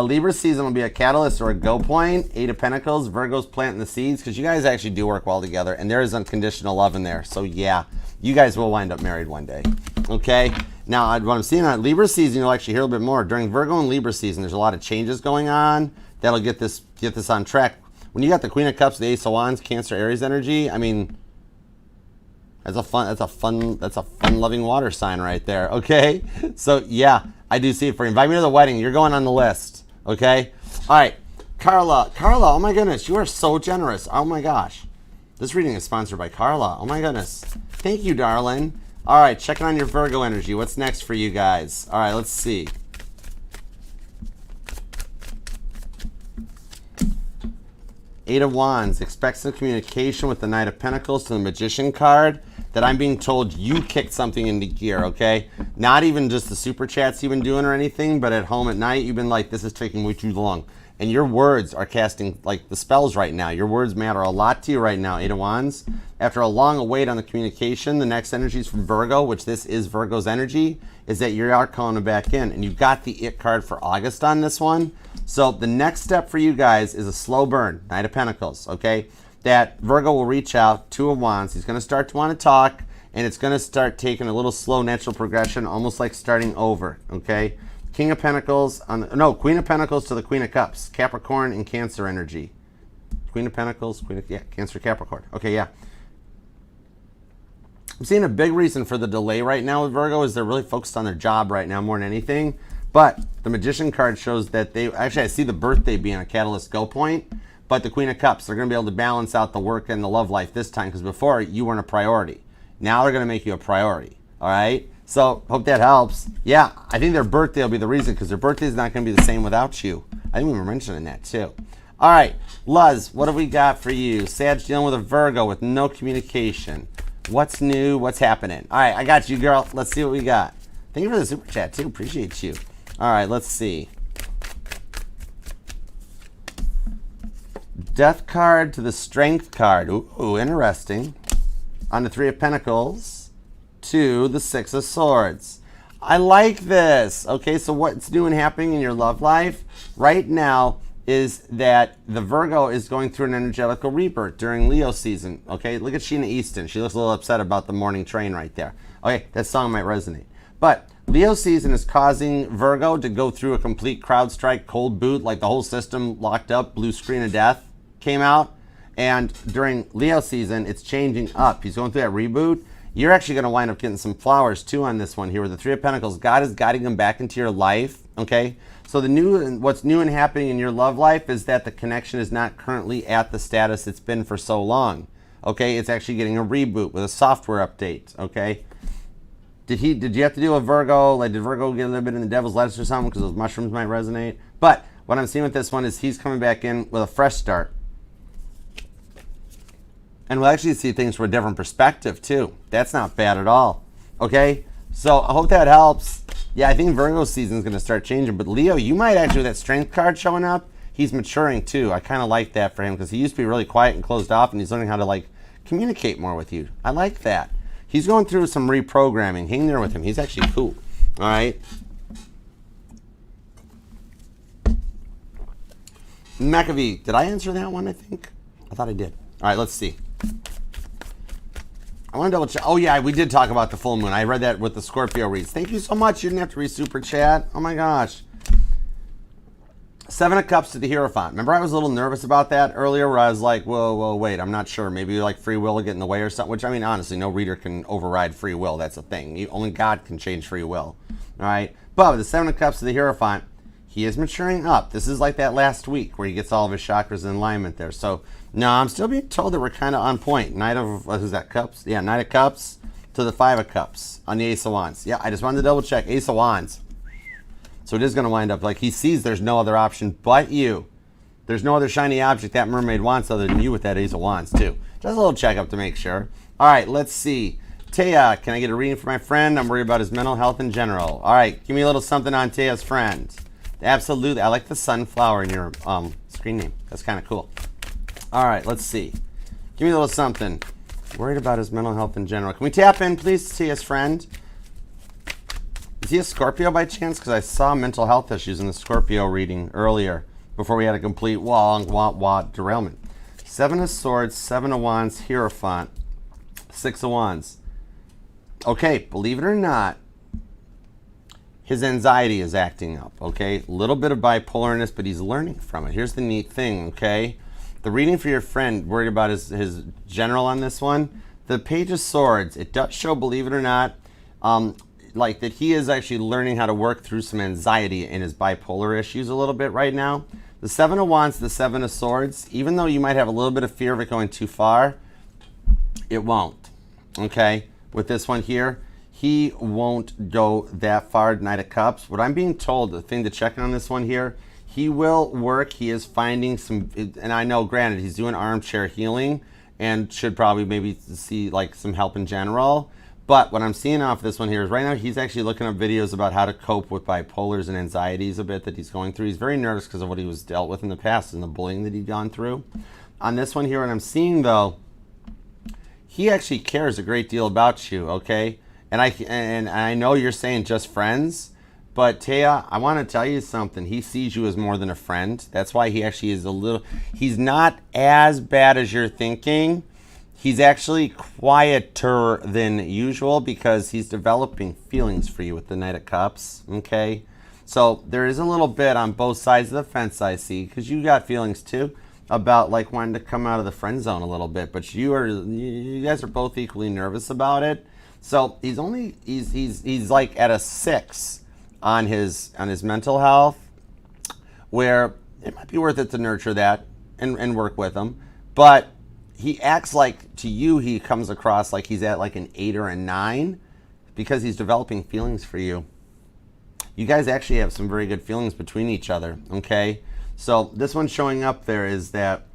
Speaker 1: Libra season will be a catalyst or a go point. Eight of Pentacles, Virgo's planting the seeds, because you guys actually do work well together, and there is unconditional love in there. So yeah, you guys will wind up married one day. Okay? Now, what I'm seeing on Libra season, you'll actually hear a little bit more. During Virgo and Libra season, there's a lot of changes going on that'll get this on track. When you got the Queen of Cups, the Ace of Wands, Cancer, Aries energy, I mean, that's a fun loving water sign right there. Okay? So yeah, I do see it for you. Invite me to the wedding. You're going on the list. Okay? All right. Carla, oh my goodness, you are so generous. Oh my gosh. This reading is sponsored by Carla. Oh my goodness. Thank you, darling. All right, checking on your Virgo energy. What's next for you guys? All right, let's see. Eight of Wands. Expect some communication with the Knight of Pentacles to the Magician card, that I'm being told you kicked something into gear, okay? Not even just the super chats you've been doing or anything, but at home at night, you've been like, this is taking way too long. And your words are casting like the spells right now. Your words matter a lot to you right now, Eight of Wands. After a long wait on the communication, the next energy is from Virgo, which this is Virgo's energy, is that you are calling them back in. And you've got the It card for August on this one. So the next step for you guys is a slow burn, Knight of Pentacles, okay? That Virgo will reach out, Two of Wands. He's going to start to want to talk, and it's going to start taking a little slow natural progression, almost like starting over, okay? King of Pentacles, Queen of Pentacles to the Queen of Cups. Capricorn and Cancer energy. Queen of Pentacles, Cancer, Capricorn. Okay, yeah. I'm seeing a big reason for the delay right now with Virgo is they're really focused on their job right now more than anything. But the Magician card shows that I see the birthday being a catalyst go point. But the Queen of Cups, they're going to be able to balance out the work and the love life this time because before you weren't a priority. Now they're going to make you a priority. All right? So, hope that helps. Yeah, I think their birthday will be the reason because their birthday is not going to be the same without you. I think we were mentioning that too. All right, Luz, what have we got for you? Sag dealing with a Virgo with no communication. What's new? What's happening? All right, I got you, girl. Let's see what we got. Thank you for the super chat too. Appreciate you. All right, let's see. Death card to the Strength card. Ooh, interesting. On the Three of Pentacles. To the Six of Swords. I like this. Okay, so what's new and happening in your love life right now is that the Virgo is going through an energetical rebirth during Leo season. Okay, look at Sheena Easton. She looks a little upset about the morning train right there. Okay, that song might resonate. But Leo season is causing Virgo to go through a complete crowd strike, cold boot, like the whole system locked up, blue screen of death came out. And during Leo season, it's changing up. He's going through that reboot. You're actually going to wind up getting some flowers too on this one here with the Three of Pentacles. God is guiding them back into your life, okay? So what's new and happening in your love life is that the connection is not currently at the status it's been for so long, okay? It's actually getting a reboot with a software update, okay? Did you have to do a Virgo? Like, did Virgo get a little bit in the devil's lettuce or something because those mushrooms might resonate? But what I'm seeing with this one is he's coming back in with a fresh start. And we'll actually see things from a different perspective, too. That's not bad at all. Okay? So I hope that helps. Yeah, I think Virgo season is going to start changing. But Leo, you might actually, with that Strength card showing up, he's maturing, too. I kind of like that for him because he used to be really quiet and closed off, and he's learning how to, like, communicate more with you. I like that. He's going through some reprogramming. Hang there with him. He's actually cool. All right? McAvee, did I answer that one, I think? I thought I did. All right, let's see. I want to double check. Oh, yeah, we did talk about the full moon. I read that with the Scorpio reads. Thank you so much. You didn't have to read super chat. Oh, my gosh. Seven of Cups to the Hierophant. Remember I was a little nervous about that earlier where I was like, whoa, wait, I'm not sure. Maybe like free will will get in the way or something, which, I mean, honestly, no reader can override free will. That's a thing. Only God can change free will. All right? But with the Seven of Cups to the Hierophant, he is maturing up. This is like that last week where he gets all of his chakras in alignment there. So, no, I'm still being told that we're kind of on point. Knight of, who's that, Cups? Yeah, Knight of Cups to the Five of Cups on the Ace of Wands. Yeah, I just wanted to double check. Ace of Wands. So it is going to wind up like he sees there's no other option but you. There's no other shiny object that mermaid wants other than you with that Ace of Wands, too. Just a little checkup to make sure. All right, let's see. Taya, can I get a reading for my friend? I'm worried about his mental health in general. All right, give me a little something on Taya's friend. Absolutely. I like the sunflower in your screen name. That's kind of cool. All right, let's see. Give me a little something. Worried about his mental health in general. Can we tap in, please, to his friend? Is he a Scorpio by chance? Because I saw mental health issues in the Scorpio reading earlier before we had a complete derailment. Seven of Swords, Seven of Wands, Hierophant, Six of Wands. Okay, believe it or not, his anxiety is acting up, okay? A little bit of bipolarness, but he's learning from it. Here's the neat thing, okay? The reading for your friend, worried about his general on this one, the Page of Swords, it does show, believe it or not, like that he is actually learning how to work through some anxiety in his bipolar issues a little bit right now. The Seven of Wands, the Seven of Swords, even though you might have a little bit of fear of it going too far, it won't, okay? With this one here, he won't go that far, Knight of Cups. What I'm being told, the thing to check on this one here, he will work. He is finding some, and I know, granted, he's doing armchair healing and should probably maybe see like some help in general. But what I'm seeing off this one here is right now he's actually looking up videos about how to cope with bipolars and anxieties a bit that he's going through. He's very nervous because of what he was dealt with in the past and the bullying that he'd gone through. On this one here, what I'm seeing though, he actually cares a great deal about you, okay? And I know you're saying just friends, but Taya, I want to tell you something. He sees you as more than a friend. That's why he actually is he's not as bad as you're thinking. He's actually quieter than usual because he's developing feelings for you with the Knight of Cups, okay? So there is a little bit on both sides of the fence, I see, because you got feelings too about like wanting to come out of the friend zone a little bit, but you guys are both equally nervous about it. So he's like at a 6 on his mental health, where it might be worth it to nurture that and work with him. But he acts like to you he comes across like he's at like an 8 or a 9 because he's developing feelings for you. You guys actually have some very good feelings between each other, okay? So this one showing up there is that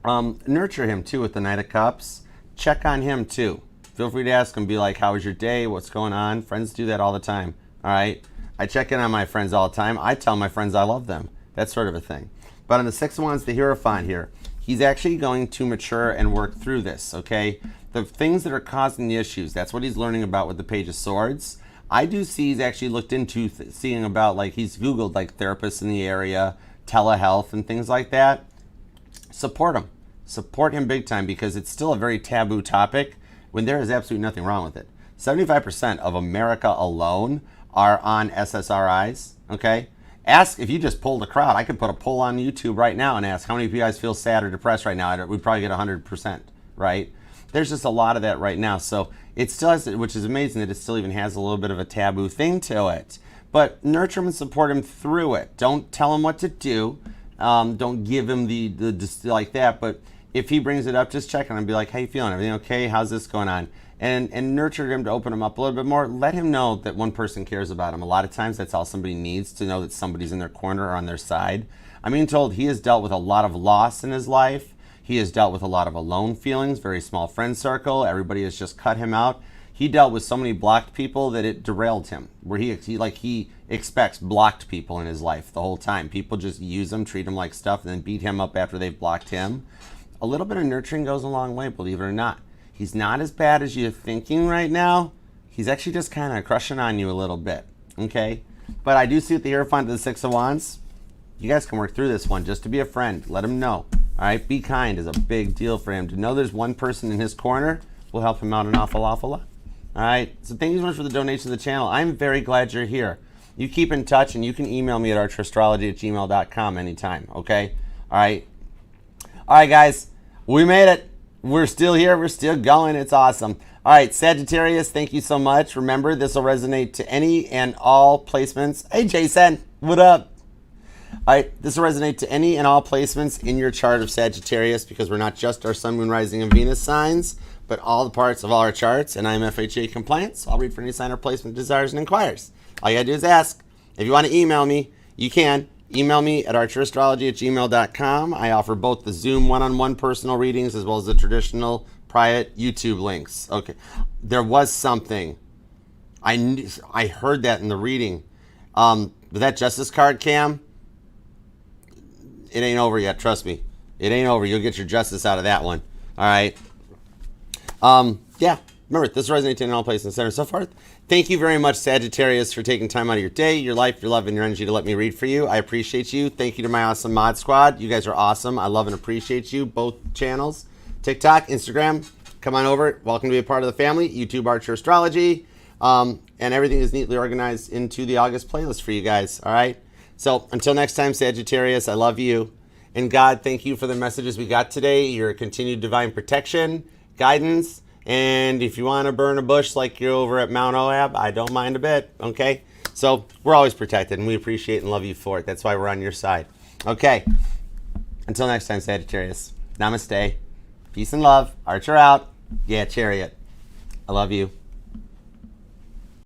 Speaker 1: nurture him too with the Knight of Cups. Check on him too. Feel free to ask him, be like, how was your day? What's going on? Friends do that all the time, all right? I check in on my friends all the time. I tell my friends I love them. That sort of a thing. But on the 6 of Wands, the Hierophant here, he's actually going to mature and work through this, okay? The things that are causing the issues, that's what he's learning about with the Page of Swords. I do see he's actually looked into seeing about, like, he's Googled, like, therapists in the area, telehealth, and things like that. Support him. Support him big time because it's still a very taboo topic when there is absolutely nothing wrong with it. 75% of America alone are on SSRIs, okay? Ask, if you just polled a crowd, I could put a poll on YouTube right now and ask how many of you guys feel sad or depressed right now. We'd probably get 100%, right? There's just a lot of that right now. So it still has, which is amazing that it still even has a little bit of a taboo thing to it. But nurture him and support him through it. Don't tell him what to do. Don't give him the like that. But if he brings it up, just check on him and be like, how you feeling? Everything okay? How's this going on? And nurture him to open him up a little bit more. Let him know that one person cares about him. A lot of times that's all somebody needs, to know that somebody's in their corner or on their side. I'm being told he has dealt with a lot of loss in his life. He has dealt with a lot of alone feelings, very small friend circle. Everybody has just cut him out. He dealt with so many blocked people that it derailed him, where he expects blocked people in his life the whole time. People just use him, treat him like stuff, and then beat him up after they've blocked him. A little bit of nurturing goes a long way, believe it or not. He's not as bad as you're thinking right now. He's actually just kind of crushing on you a little bit, okay? But I do see with the Hierophant of the 6 of Wands, you guys can work through this one just to be a friend. Let him know, all right? Be kind is a big deal for him. To know there's one person in his corner will help him out an awful, awful lot. All right, so thank you so much for the donation to the channel. I'm very glad you're here. You keep in touch, and you can email me at archerastrology@gmail.com anytime, okay? All right, guys, we made it. We're still here. We're still going. It's awesome. All right, Sagittarius, thank you so much. Remember, this will resonate to any and all placements. Hey, Jason, what up? All right, this will resonate to any and all placements in your chart of Sagittarius, because we're not just our Sun, Moon, Rising, and Venus signs, but all the parts of all our charts, and I'm FHA compliant, so I'll read for any sign or placement desires and inquires. All you gotta do is ask. If you want to email me, you can. Email me at archerastrology@gmail.com. I offer both the Zoom one-on-one personal readings as well as the traditional private YouTube links. Okay, there was something. I heard that in the reading. That Justice card, Cam, it ain't over yet. Trust me. It ain't over. You'll get your justice out of that one. All right. Yeah. Remember, this resonates in all places and center and so forth. Thank you very much, Sagittarius, for taking time out of your day, your life, your love, and your energy to let me read for you. I appreciate you. Thank you to my awesome mod squad. You guys are awesome. I love and appreciate you. Both channels, TikTok, Instagram. Come on over. Welcome to be a part of the family. YouTube Archer Astrology. And everything is neatly organized into the August playlist for you guys. All right. So until next time, Sagittarius, I love you. And God, thank you for the messages we got today. Your continued divine protection, guidance. And if you want to burn a bush like you're over at Mount Moab, I don't mind a bit, okay? So we're always protected, and we appreciate and love you for it. That's why we're on your side. Okay. Until next time, Sagittarius. Namaste. Peace and love. Archer out. Yeah, Chariot. I love you.